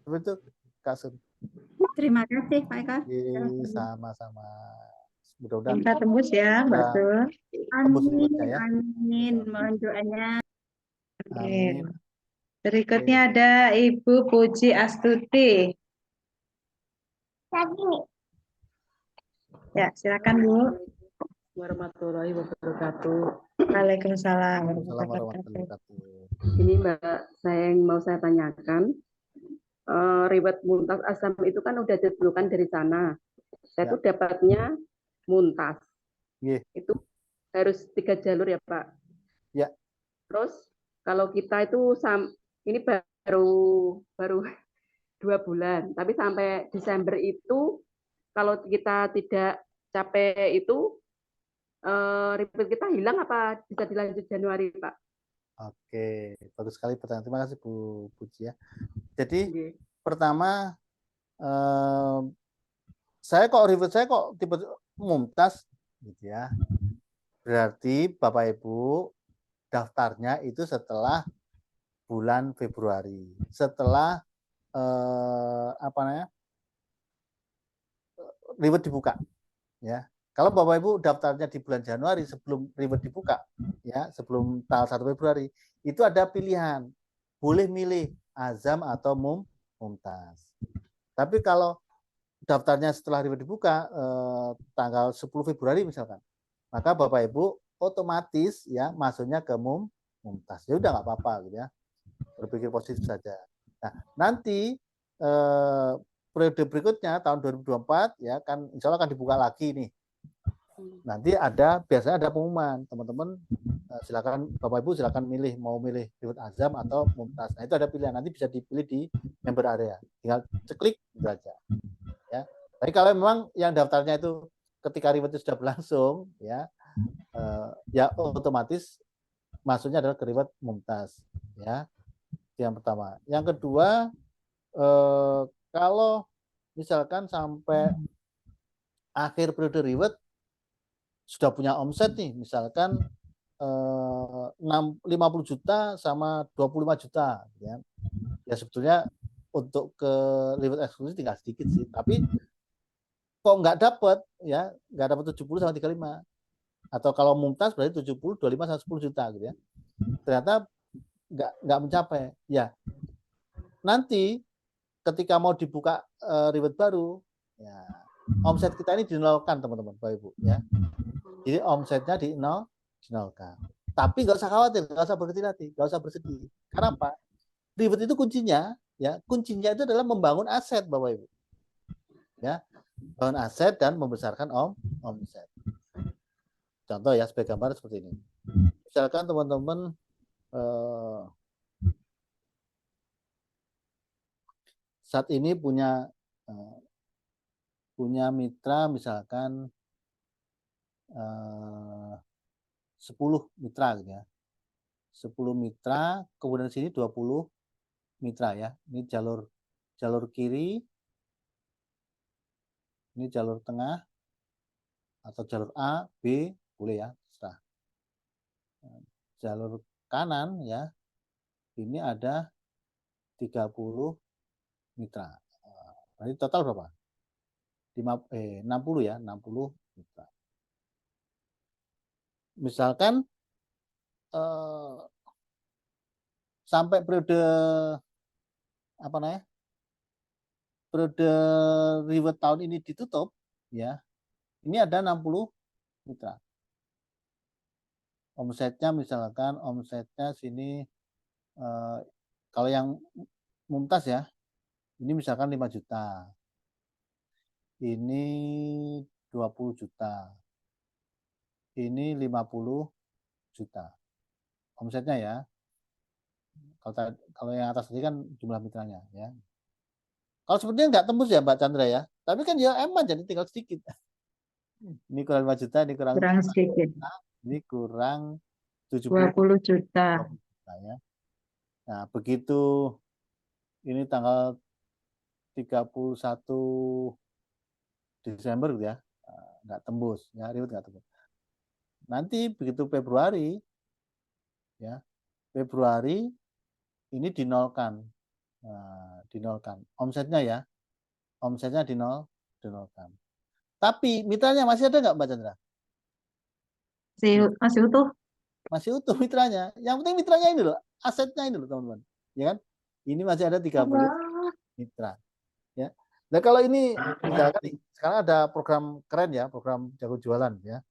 Speaker 2: Seperti itu Kak Sun.
Speaker 3: Terima kasih Pak Eka.
Speaker 2: Sama-sama. Mudah-mudahan
Speaker 1: Kita tembus ya Mbak Sun.
Speaker 2: tembus
Speaker 3: Amin,
Speaker 2: rewardnya ya.
Speaker 3: amin. Mohon doanya.
Speaker 2: Amin.
Speaker 1: Berikutnya ada Ibu Puji Astuti. Ya, silakan Bu.
Speaker 4: Warahmatullahi wabarakatuh.
Speaker 1: Waalaikumsalam
Speaker 2: Assalamualaikum warahmatullahi
Speaker 1: wabarakatuh.
Speaker 2: wabarakatuh.
Speaker 4: Ini Mbak, saya yang mau saya tanyakan, reward Muntas Asam itu kan udah ditentukan dari sana. Saya tuh dapatnya Muntas.
Speaker 2: Yeah.
Speaker 4: Itu harus 3 jalur ya Pak.
Speaker 2: Ya.
Speaker 4: Terus kalau kita itu ini baru 2 bulan, tapi sampai Desember itu kalau kita tidak capek itu ribet kita hilang apa bisa dilanjut Januari, Pak?
Speaker 2: Oke, bagus sekali pertanyaan. Terima kasih Bu Puji ya. Jadi
Speaker 4: Nggih.
Speaker 2: pertama saya kok tipe mumtaz gitu ya. Berarti Bapak Ibu daftarnya itu setelah bulan Februari, setelah apa namanya ribet dibuka, ya. Kalau Bapak Ibu daftarnya di bulan Januari sebelum ribet dibuka, ya, sebelum tanggal 1 Februari, itu ada pilihan, boleh milih azam atau mumtaz. Tapi kalau daftarnya setelah ribet dibuka tanggal 10 Februari misalkan, maka Bapak Ibu otomatis ya masuknya ke mumtaz. Ya udah nggak apa-apa gitu ya. Berpikir positif saja. Nah, nanti periode berikutnya tahun 2024 ya kan insya Allah akan dibuka lagi nih. Nanti biasanya ada pengumuman, teman-teman silakan Bapak Ibu silakan mau milih ribet azam atau mumtaz. Nah, itu ada pilihan, nanti bisa dipilih di member area. Tinggal klik gitu aja. Ya. Tapi kalau memang yang daftarnya itu ketika ribet itu sudah berlangsung ya ya otomatis masuknya adalah ke ribet mumtaz ya. Yang pertama. Yang kedua kalau misalkan sampai akhir periode ribet sudah punya omset nih, misalkan 50 juta sama 25 juta ya. Ya sebetulnya untuk ke ribet eksklusif tinggal sedikit sih, tapi kok nggak dapat ya, nggak dapat 70 sama 35. Atau kalau mumtaz berarti 70, 25 sama 10 juta gitu ya. Ternyata nggak mencapai. Ya. Nanti ketika mau dibuka ribet baru, ya omset kita ini dinolkan teman-teman, Bapak Ibu ya. Jadi omsetnya dinolkan. Tapi nggak usah khawatir, nggak usah berhati-hati, nggak usah bersedih. Karena apa? Ribet itu kuncinya itu adalah membangun aset, Bapak Ibu. Ya, membangun aset dan membesarkan omset. Contoh ya, sebagai gambar seperti ini. Misalkan teman-teman saat ini punya mitra misalkan 10 mitra gitu ya. 10 mitra, kemudian sini 20 mitra ya. Ini jalur kiri, ini jalur tengah atau jalur A, B, boleh ya, terserah. Jalur kanan ya. Ini ada 30 mitra. Berarti total berapa? 60 ya, 60 mitra. Misalkan sampai periode apa namanya? Periode ribet tahun ini ditutup ya. Ini ada 60 mitra. Omsetnya misalkan sini kalau yang mumtaz ya, ini misalkan 5 juta. Ini 20 juta. Ini 50 juta. Omsetnya ya. Kalau yang atas tadi kan jumlah mitranya ya. Kalau sepertinya nggak tembus ya Mbak Chandra ya. Tapi kan ya emang jadi tinggal sedikit. Ini kurang 5 juta, ini kurang
Speaker 1: sedikit.
Speaker 2: Ini kurang
Speaker 1: 20 juta.
Speaker 2: Ya. Nah, begitu ini tanggal 31 Desember gitu ya. Nggak tembus, ya ribet nggak tembus. Nanti begitu Februari ya. Februari ini dinolkan. Nah, dinolkan. Omsetnya ya. Omsetnya dinolkan. Tapi mitranya masih ada nggak Mbak Chandra?
Speaker 1: Masih utuh.
Speaker 2: Masih utuh mitranya. Yang penting mitranya ini loh, asetnya ini loh teman-teman. Ya kan? Ini masih ada 30 mitra. Ya. Nah, kalau ini misalkan sekarang ada program keren ya, program jago jualan ya.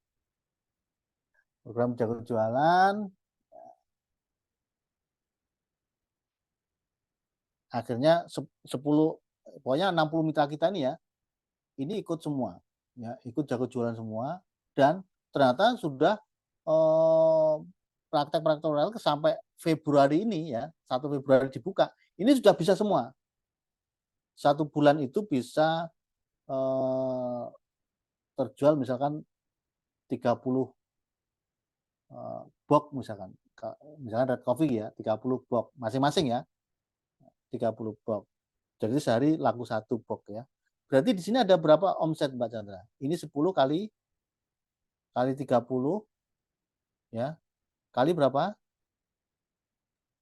Speaker 2: Program jago jualan akhirnya 10 pokoknya 60 mitra kita ini ya. Ini ikut semua. Ya, ikut jago jualan semua dan ternyata sudah praktek-praktek sampai Februari ini ya, 1 Februari dibuka, ini sudah bisa semua. 1 bulan itu bisa terjual misalkan 30 box misalkan. Misalkan Red Coffee ya, 30 box masing-masing ya. 30 box. Jadi sehari laku 1 box ya. Berarti di sini ada berapa omset Mbak Chandra? Ini 10 kali 30 ya. Kali berapa?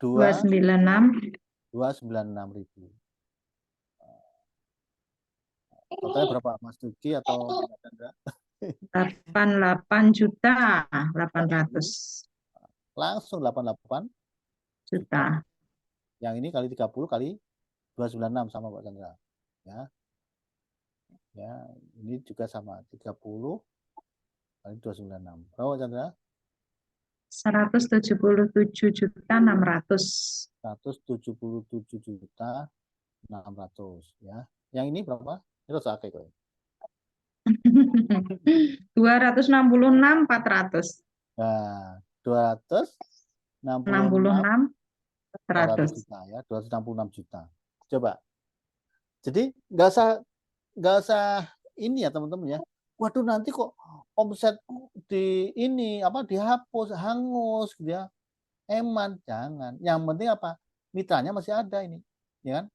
Speaker 1: 296.
Speaker 2: 296.000. Totalnya berapa Mas Duki atau Mbak Chandra?
Speaker 1: 88.800.000.
Speaker 2: Langsung 88
Speaker 1: Juta.
Speaker 2: Yang ini kali 30 kali 296 sama Mbak Chandra. Ya. Ya, ini juga sama 30 kali 296. Berapa Mbak Chandra?
Speaker 1: 177.600.000.
Speaker 2: 177.600 ya. Yang ini berapa? Itu sakit kok.
Speaker 1: 266.400.
Speaker 2: Nah, 266 400
Speaker 1: 66.400.
Speaker 2: juta ya, 266 juta. Coba. Jadi nggak usah ini ya teman-teman ya. Waduh nanti kok omset di ini dihapus, hangus gitu ya. Eman, jangan. Yang penting apa? Mitranya masih ada ini, ya kan?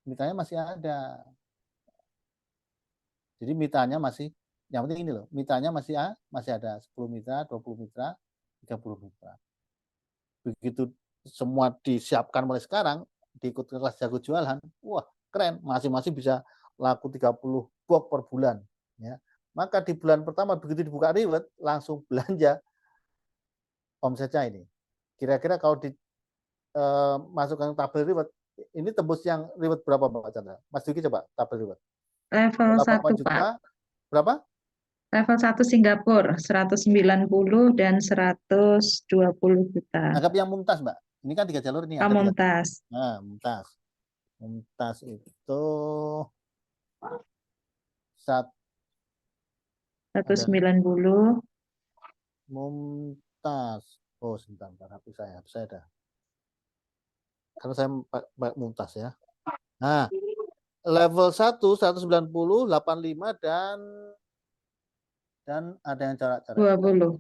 Speaker 2: Mitranya masih ada. Jadi mitranya masih, yang penting ini loh, mitranya masih ada 10 mitra, 20 mitra, 30 mitra. Begitu semua disiapkan mulai sekarang, diikut kelas jago jualan, wah keren, masing-masing bisa laku 30 box per bulan. Ya. Maka di bulan pertama begitu dibuka Riwet, langsung belanja omsetnya ini. Kira-kira kalau masukkan tabel Riwet, ini tembus yang Riwet berapa Mbak Chandra? Mas Duki coba tabel Riwet.
Speaker 1: Level
Speaker 2: 88
Speaker 1: 1,
Speaker 2: juta,
Speaker 1: Pak.
Speaker 2: berapa?
Speaker 1: Level 1 Singapura 190 dan 120 juta.
Speaker 2: Anggap yang Mumtaz, Mbak. Ini kan 3 jalur nih.
Speaker 1: Pamungkas.
Speaker 2: Nah, Mumtaz. Mumtaz itu
Speaker 1: 190.
Speaker 2: Mumtaz. Oh, sebentar, HP saya ada. Karena saya pakai Mumtaz ya. Nah, level 1 190, 85 dan ada yang cara-cara.
Speaker 1: 20.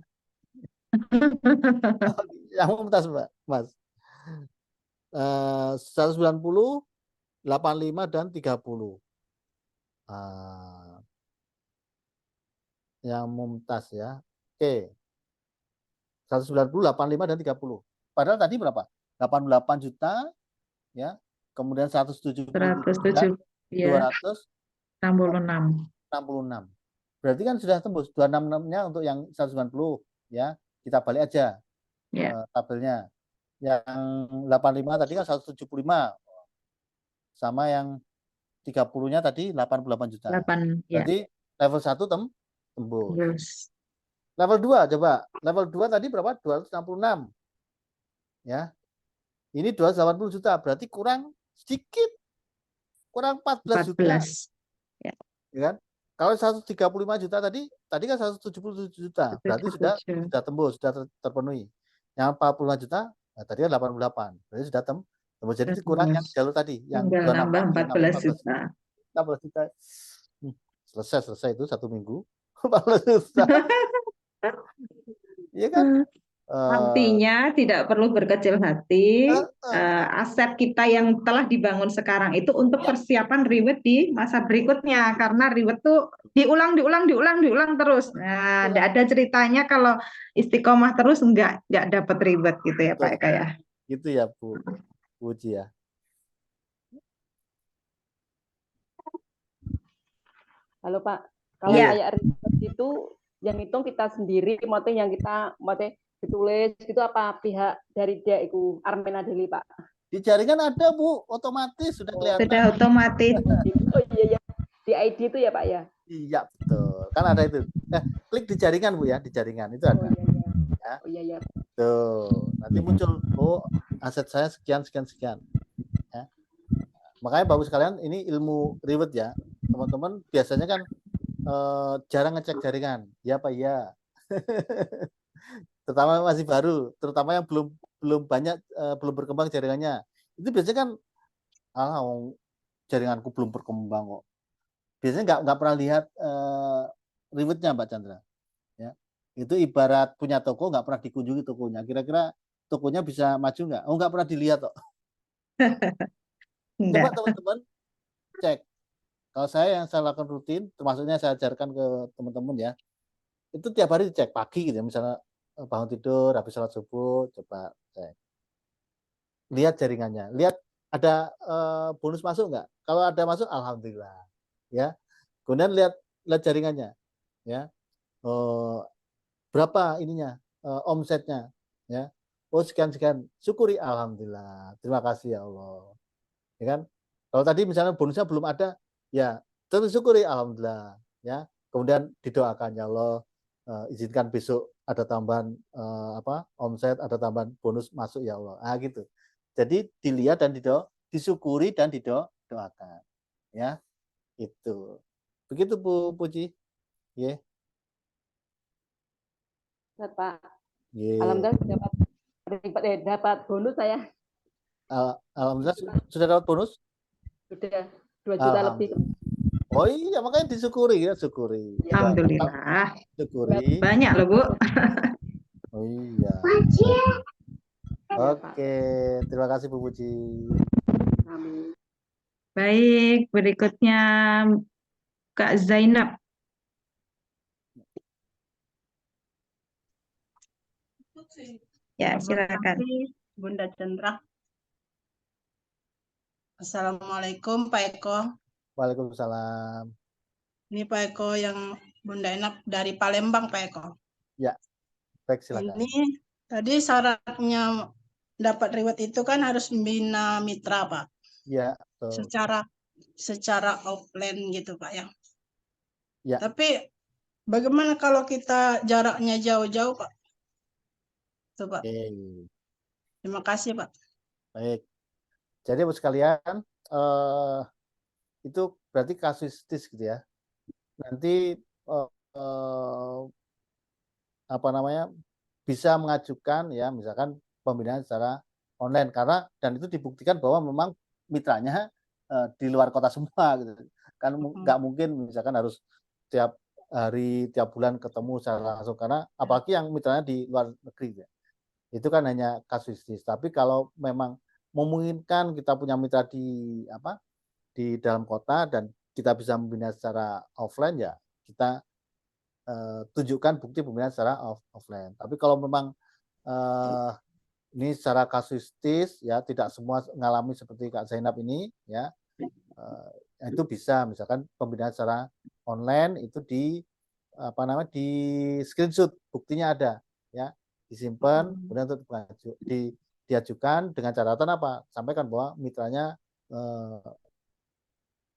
Speaker 2: Yang Mumtaz, Mbak, Mas. 190, 85 dan 30. Yang Mumtaz ya. Oke. 190, 85 dan 30. Padahal tadi berapa? 88 juta ya. Kemudian 170
Speaker 1: 107 ya,
Speaker 2: 266.
Speaker 1: 66.
Speaker 2: Berarti kan sudah tembus 266-nya untuk yang 190 ya. Kita balik aja
Speaker 1: Ya.
Speaker 2: tabelnya. Yang 85 tadi kan 175. Sama yang 30-nya tadi 88 juta.
Speaker 1: 8 ya.
Speaker 2: Berarti level 1 tembus.
Speaker 1: Terus.
Speaker 2: Level 2 coba. Level 2 tadi berapa? 266. Ya. Ini 280 juta, berarti kurang sedikit. Kurang 14 juta.
Speaker 1: Ya.
Speaker 2: Ya kan? Kalau 135 juta tadi kan 177 juta. Berarti sudah tembus, sudah terpenuhi. Yang 45 juta, nah tadi kan 88. Berarti sudah tembus. Jadi kurang yang jalur tadi, yang
Speaker 1: nambah 14 juta.
Speaker 2: 14 juta. Selesai itu 1 minggu. 14 juta. Iya kan?
Speaker 1: Artinya tidak perlu berkecil hati. Aset kita yang telah dibangun sekarang itu untuk persiapan Riwet di masa berikutnya, karena Riwet tuh diulang terus. Nah, tidak ada ceritanya kalau istiqomah terus nggak dapat Riwet gitu ya Pak Eka ya.
Speaker 2: Gitu ya Bu Uji ya.
Speaker 4: Halo Pak, kalau kayak Riwet itu yang hitung kita sendiri, maksudnya yang kita ditulis gitu apa pihak dari dia itu Armena Deli Pak?
Speaker 2: Di jaringan ada Bu, otomatis sudah kelihatan.
Speaker 1: Sudah otomatis.
Speaker 4: Oh iya ya, di ID itu ya Pak ya?
Speaker 2: Iya betul, kan ada itu. Klik di jaringan Bu ya, di jaringan itu ada.
Speaker 4: Oh iya ya.
Speaker 2: Ya.
Speaker 4: Oh iya ya.
Speaker 2: Tuh, nanti muncul aset saya sekian. Ya. Makanya Bapak sekalian ini ilmu Riwet ya, teman-teman biasanya kan jarang ngecek jaringan, ya Pak ya. Terutama masih baru, terutama yang belum banyak belum berkembang jaringannya. Itu biasanya kan jaringanku belum berkembang kok. Biasanya nggak pernah lihat Riwetnya Mbak Chandra. Ya. Itu ibarat punya toko nggak pernah dikunjungi tokonya. Kira-kira tokonya bisa maju nggak? Oh, nggak pernah dilihat kok. Coba
Speaker 1: Enggak.
Speaker 2: teman-teman cek. Kalau saya yang saya lakukan rutin, termasuknya saya ajarkan ke teman-teman ya, itu tiap hari dicek pagi gitu ya, misalnya bangun tidur, habis sholat subuh, coba cek. Lihat jaringannya, lihat ada bonus masuk nggak? Kalau ada masuk, alhamdulillah, ya. Kemudian lihat jaringannya, ya. Berapa ininya, omsetnya, ya. Oh sekian, syukuri, alhamdulillah, terima kasih ya Allah, ya kan. Kalau tadi misalnya bonusnya belum ada, ya tentu syukuri, alhamdulillah, ya. Kemudian didoakan, ya Allah, izinkan besok ada tambahan omset, ada tambahan bonus masuk ya Allah. Ah gitu. Jadi dilihat dan disyukuri dan didoakan, ya. Itu. Begitu Bu Puji. Ya.
Speaker 4: Pak.
Speaker 2: Yeah.
Speaker 4: Alhamdulillah dapat bonus saya.
Speaker 2: Alhamdulillah sudah dapat bonus?
Speaker 4: Sudah 2 juta lebih.
Speaker 2: Oh iya, makanya disyukuri ya, syukuri.
Speaker 1: Alhamdulillah.
Speaker 2: Syukuri.
Speaker 1: Banyak loh, Bu.
Speaker 2: Oh iya. Oke, terima kasih Bu Puji.
Speaker 4: Amin.
Speaker 1: Baik, berikutnya Kak Zainab. Ya, silakan.
Speaker 5: Bunda Chandra. Assalamualaikum Pak Eko.
Speaker 2: Waalaikumsalam.
Speaker 5: Ini Pak Eko yang Bunda Enap dari Palembang Pak Eko.
Speaker 2: Ya, baik silakan.
Speaker 5: Ini tadi syaratnya dapat reward itu kan harus membina mitra Pak.
Speaker 2: Ya, betul.
Speaker 5: Secara offline gitu Pak ya.
Speaker 2: Ya.
Speaker 5: Tapi bagaimana kalau kita jaraknya jauh-jauh Pak? Tuh Pak.
Speaker 2: Oke.
Speaker 5: Terima kasih Pak.
Speaker 2: Baik. Jadi Bu sekalian, itu berarti kasuistis gitu ya. Nanti bisa mengajukan ya misalkan pembinaan secara online karena dan itu dibuktikan bahwa memang mitranya di luar kota semua gitu. Kan nggak mungkin misalkan harus tiap hari, tiap bulan ketemu secara langsung karena apalagi yang mitranya di luar negeri ya. Itu kan hanya kasuistis. Tapi kalau memang memungkinkan kita punya mitra di dalam kota dan kita bisa membina secara offline ya kita tunjukkan bukti pembinaan secara offline. Tapi kalau memang ini secara kasuistis ya tidak semua mengalami seperti Kak Zainab ini ya itu bisa misalkan pembinaan secara online itu di screenshot buktinya ada ya disimpan kemudian untuk diajukan dengan catatan apa sampaikan bahwa mitranya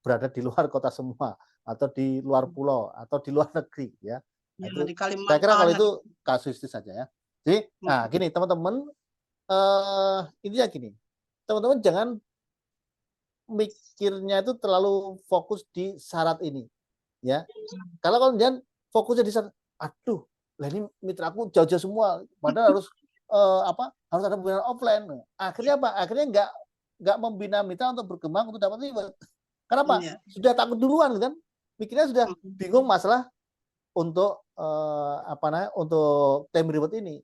Speaker 2: berada di luar kota semua atau di luar pulau atau di luar negeri ya.
Speaker 5: Ya,
Speaker 2: itu,
Speaker 5: di Kalimantan.
Speaker 2: saya kira kalau itu kasuistis saja ya. Jadi, nah gini teman-teman, intinya gini, teman-teman jangan mikirnya itu terlalu fokus di syarat ini, ya. Kalau kemudian fokusnya di syarat, aduh, lah ini mitraku jauh-jauh semua, padahal harus harus ada pembinaan offline. Akhirnya apa? Akhirnya nggak membina mitra untuk berkembang untuk dapat reward. Kenapa?
Speaker 5: Iya.
Speaker 2: Sudah takut duluan kan? Mikirnya sudah bingung masalah untuk untuk time reward ini.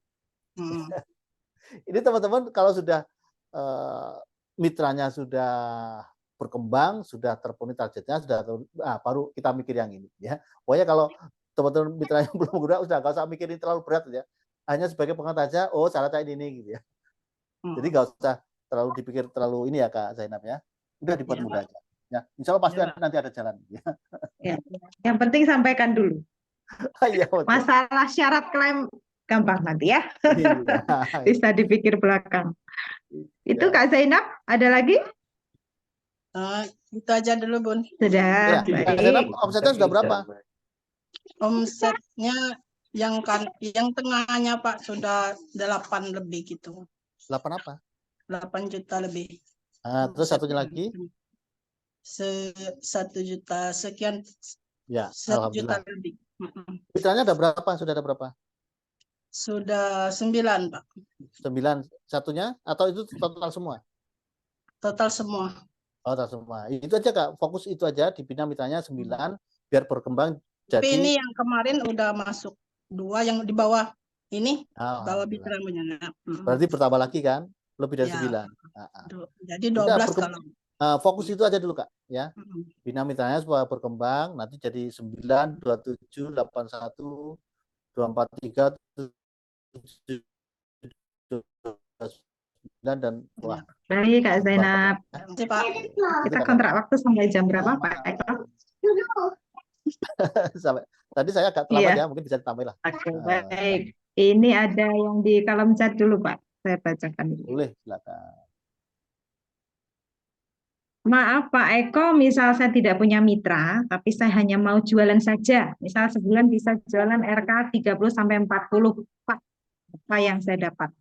Speaker 2: Ini teman-teman kalau sudah mitranya sudah berkembang, sudah terpenuhi targetnya, baru kita mikir yang ini ya. Pokoknya kalau teman-teman mitranya belum bergerak, sudah nggak usah mikirin terlalu berat ya. Hanya sebagai pengantar aja, oh syaratnya ini gitu ya. Jadi nggak usah terlalu dipikir terlalu ini ya Kak Zainab ya. Udah dibuat mudah aja. Ya, insya Allah pasti nanti ada jalan. Ya.
Speaker 1: Ya. Yang penting sampaikan dulu.
Speaker 2: Ya,
Speaker 1: masalah syarat klaim gampang nanti ya. Bisa dipikir belakang. Itu Kak Zainab, ada lagi?
Speaker 5: Itu aja dulu Bun.
Speaker 1: Sudah.
Speaker 2: Ya, Kak Zainab, omsetnya sudah berapa?
Speaker 5: Omsetnya yang tengahnya Pak sudah 8 lebih gitu.
Speaker 2: 8 apa?
Speaker 5: 8 juta lebih.
Speaker 2: Terus satunya lagi?
Speaker 5: 1 juta sekian.
Speaker 2: Ya,
Speaker 5: 1 juta lebih.
Speaker 2: Mitranya ada berapa? Sudah ada berapa?
Speaker 5: Sudah 9 Pak.
Speaker 2: 9 satunya atau itu total semua?
Speaker 5: Total semua.
Speaker 2: Oh, total semua. Itu aja Kak, fokus itu aja dibina mitranya 9 biar berkembang.
Speaker 5: Tapi
Speaker 2: Jadi
Speaker 5: ini yang kemarin udah masuk. 2 yang di bawah ini, bawah
Speaker 2: Alhamdulillah.
Speaker 5: mitra menyengat.
Speaker 2: Berarti bertambah lagi kan? Lebih dari
Speaker 5: Ya,
Speaker 2: 9.
Speaker 5: jadi
Speaker 2: Udah
Speaker 5: 12 kalau.
Speaker 2: fokus itu aja dulu Kak ya.
Speaker 5: Mm.
Speaker 2: Bina mitranya supaya berkembang nanti jadi 9, 27, 81, 243, 9 dan wah.
Speaker 1: Baik, Kak Zainab.
Speaker 5: Nanti Pak.
Speaker 1: Kita kontrak waktu sampai jam berapa, Pak Eko?
Speaker 2: Sampai tadi saya agak terlambat
Speaker 1: Iya.
Speaker 2: ya, mungkin bisa ditambahin lah.
Speaker 1: Oke, baik. Ini ada yang di kolom chat dulu, Pak. Saya bacakan dulu.
Speaker 2: Boleh, silakan.
Speaker 1: Maaf Pak Eko, misal saya tidak punya mitra, tapi saya hanya mau jualan saja. Misal sebulan bisa jualan RK 30 sampai 40, Pak. Apa yang saya dapat?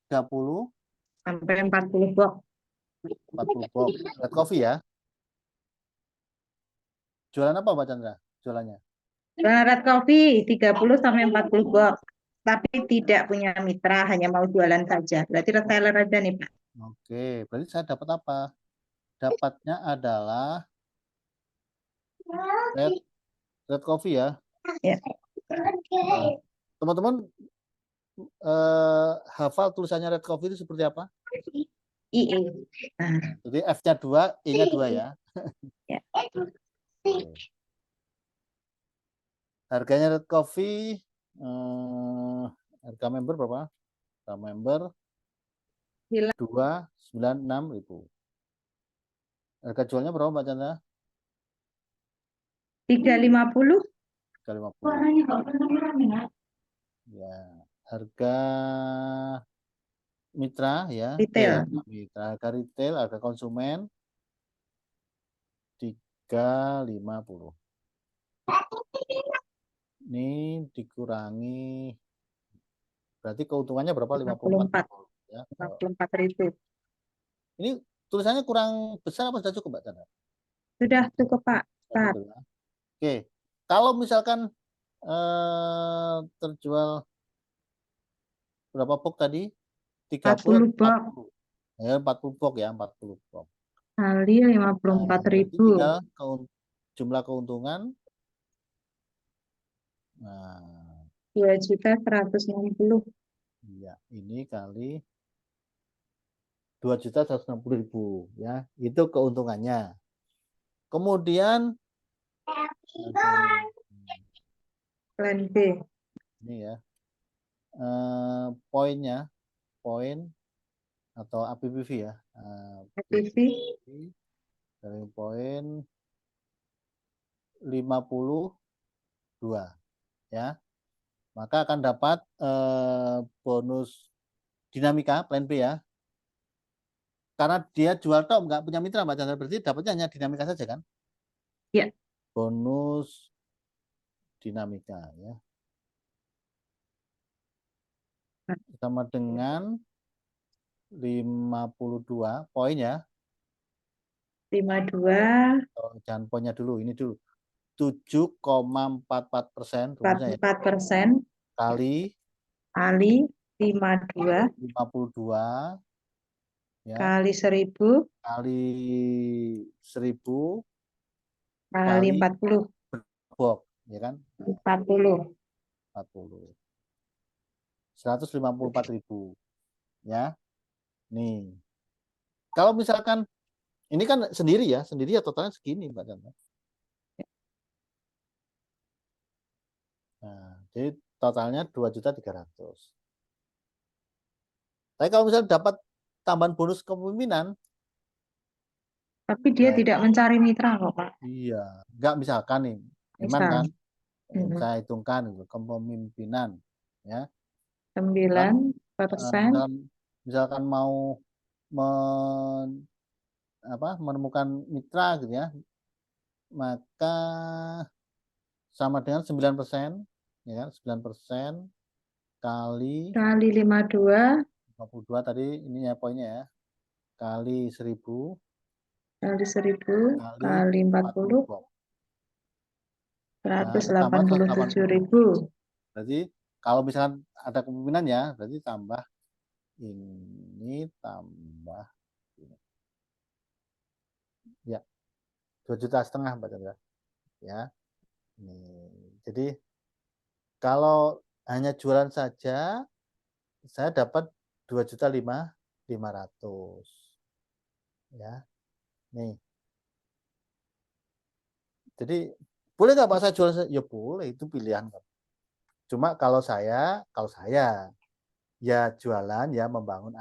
Speaker 2: 30,
Speaker 1: Sampai 40 box.
Speaker 2: 40 box red coffee ya. Jualan apa Mbak Chandra? Jualannya?
Speaker 1: Jualan red coffee 30 sampai 40 box. Tapi tidak punya mitra, hanya mau jualan saja. Berarti reseller aja nih, Pak.
Speaker 2: Oke, berarti saya dapat apa? Dapatnya adalah red coffee ya.
Speaker 1: Ya.
Speaker 2: Nah, teman-teman hafal tulisannya red coffee itu seperti apa?
Speaker 1: IE. Nah,
Speaker 2: Jadi F-nya 2, E-nya 2 ya.
Speaker 1: ya.
Speaker 2: Harganya red coffee harga member berapa? Harga member 296.000. Harga jualnya berapa Mbak Chandra?
Speaker 1: 350.
Speaker 2: 350. Ya, harga mitra ya.
Speaker 1: Retail.
Speaker 2: Mitra, harga retail, harga konsumen 350. Ini dikurangi berarti keuntungannya berapa? 54 ya.
Speaker 1: 54.000.
Speaker 2: Ini tulisannya kurang besar apa sudah cukup Mbak Chandra?
Speaker 1: Sudah cukup Pak. Start.
Speaker 2: Oke, kalau misalkan terjual berapa box tadi?
Speaker 1: 40 box.
Speaker 2: 40. Ya, 40 box ya, 40 box.
Speaker 1: Kali 54.000.
Speaker 2: Tinggal jumlah keuntungan. Nah,
Speaker 1: 2.160.000.
Speaker 2: iya, ini kali 2.160.000 ya. Itu keuntungannya. Kemudian
Speaker 1: Plan B.
Speaker 2: ini ya. Poinnya, poin atau APPV ya.
Speaker 1: APV
Speaker 2: Dari poin 52 ya. Maka akan dapat bonus dinamika plan B ya. Karena dia jual tok nggak punya mitra Mbak Chandra, berarti dapatnya hanya dinamika saja kan?
Speaker 1: Ya.
Speaker 2: Bonus dinamika ya. Sama dengan 52 poin ya.
Speaker 1: 52.
Speaker 2: Oh, jangan poinnya dulu, ini dulu. 7,44%
Speaker 1: 44%
Speaker 2: kali
Speaker 1: 52
Speaker 2: ya,
Speaker 1: kali 1.000
Speaker 2: kali 1.000
Speaker 1: kali 40.
Speaker 2: box ya kan?
Speaker 1: 40.
Speaker 2: 154.000 ya. Nih. Kalau misalkan ini kan sendiri ya totalnya segini Mbak Chandra. Nah, jadi totalnya 2.300.000. Tapi kalau misalnya dapat tambahan bonus kepemimpinan,
Speaker 1: Tapi dia
Speaker 2: ya,
Speaker 1: tidak mencari mitra kok, Pak.
Speaker 2: iya, nggak misalkan nih, memang
Speaker 1: Misal.
Speaker 2: kan saya hitungkan kepemimpinan ya.
Speaker 1: 9%.
Speaker 2: Misalkan mau menemukan mitra gitu ya, maka sama dengan 9%, ya kan? 9% kali
Speaker 1: 52
Speaker 2: tadi ini ya poinnya ya. Kali 1.000
Speaker 1: kali 1.000 kali 40
Speaker 2: box.
Speaker 1: 187.000.
Speaker 2: Berarti kalau misalkan ada kepemimpinan ya, berarti tambah ini tambah ini. Ya, 2,5 juta Mbak Chandra. Ya. Ini. Jadi Kalau hanya jualan saja, saya dapat 2.500.000 ya. Nih. Jadi boleh nggak Pak saya jual? Ya boleh, itu pilihan. Cuma kalau saya ya jualan ya membangun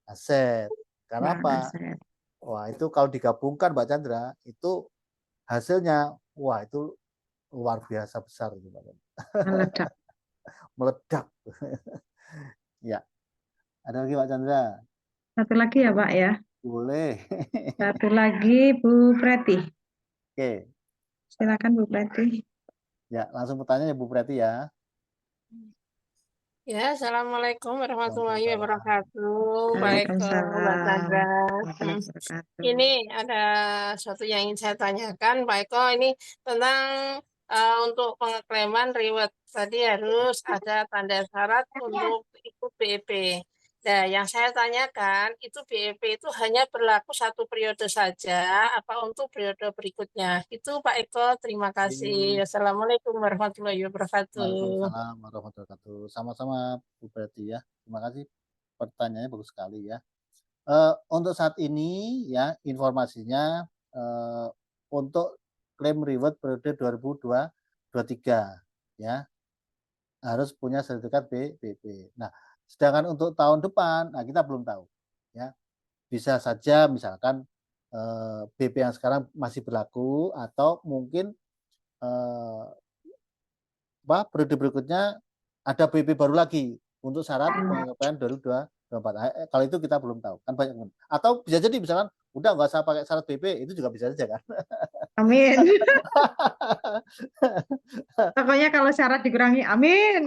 Speaker 2: aset. Karena
Speaker 1: Nah,
Speaker 2: apa?
Speaker 1: aset.
Speaker 2: Wah, itu kalau digabungkan Mbak Chandra, itu hasilnya wah itu luar biasa besar gitu, Mbak.
Speaker 1: Meledak.
Speaker 2: Meledak. Ya. Ada lagi Mbak Chandra?
Speaker 1: Satu lagi ya Pak ya.
Speaker 2: Boleh.
Speaker 1: Satu lagi Bu Preti.
Speaker 2: Oke.
Speaker 1: Silakan Bu Preti.
Speaker 2: Ya, langsung pertanyaan ya Bu Preti ya.
Speaker 6: Ya, Assalamualaikum warahmatullahi
Speaker 2: Waalaikumsalam.
Speaker 6: wabarakatuh. Baik, Mbak
Speaker 1: Waalaikumsalam
Speaker 6: Chandra.
Speaker 1: warahmatullahi wabarakatuh.
Speaker 6: Ini ada sesuatu yang ingin saya tanyakan, Pak Eko. Ini tentang untuk pengeklaman reward. Tadi harus ada tanda syarat untuk ikut BEP. Nah, yang saya tanyakan, itu BEP itu hanya berlaku 1 periode saja, apa untuk periode berikutnya? Itu Pak Eko, terima kasih. Wassalamualaikum warahmatullahi wabarakatuh.
Speaker 2: Waalaikumsalam warahmatullahi wabarakatuh. Sama-sama Bu Preti ya. Terima kasih, pertanyaannya bagus sekali ya. Untuk saat ini ya informasinya untuk klaim reward periode 2023 ya harus punya sertifikat BEP. Nah, sedangkan untuk tahun depan, nah kita belum tahu ya. Bisa saja misalkan BP yang sekarang masih berlaku atau mungkin periode berikutnya ada BP baru lagi untuk syarat pengeklaman 2024. Kalau itu kita belum tahu kan banyak. Atau bisa jadi misalkan udah nggak usah pakai syarat BP, itu juga bisa saja kan.
Speaker 1: Amin. Pokoknya kalau syarat dikurangi, amin.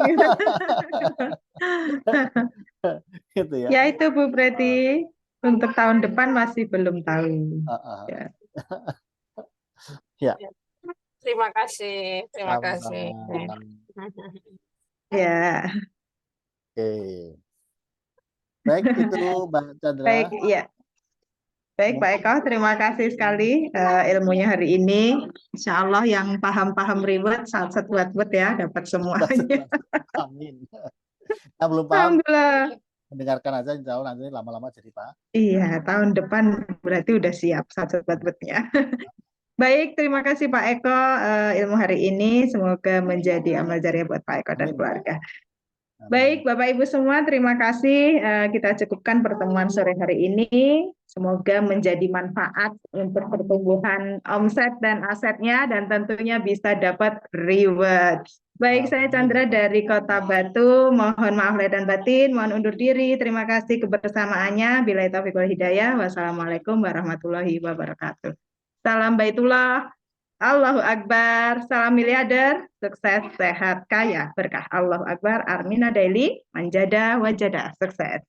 Speaker 2: Gitu ya.
Speaker 1: Ya itu Bu Preti. Untuk tahun depan masih belum tahu. Ya.
Speaker 2: Ya.
Speaker 6: Terima kasih. Terima kasih.
Speaker 1: Ya.
Speaker 2: Oke. Baik itu Mbak Chandra.
Speaker 1: Baik, ya. Baik Pak Eko, terima kasih sekali ilmunya hari ini. Insya Allah yang paham-paham reward, saat buat ya, dapat semuanya.
Speaker 2: Amin. Yang belum paham,
Speaker 1: Alhamdulillah.
Speaker 2: mendengarkan aja, insya Allah nanti lama-lama jadi Pak.
Speaker 1: Iya, tahun depan berarti udah siap saat buatnya. Baik, terima kasih Pak Eko ilmu hari ini. Semoga menjadi amal jariah buat Pak Eko dan keluarga. Baik, Bapak Ibu semua, terima kasih. Kita cukupkan pertemuan sore hari ini. Semoga menjadi manfaat untuk pertumbuhan omset dan asetnya, dan tentunya bisa dapat reward. Baik, saya Chandra dari Kota Batu. Mohon maaf lahir dan batin, mohon undur diri. Terima kasih kebersamaannya. Billahi taufiq wal hidayah. Wassalamualaikum warahmatullahi wabarakatuh. Salam Baitullah. Allahu Akbar, salam miliarder, sukses, sehat, kaya, berkah. Allahu Akbar, Armina Daily, manjada, wajada, sukses.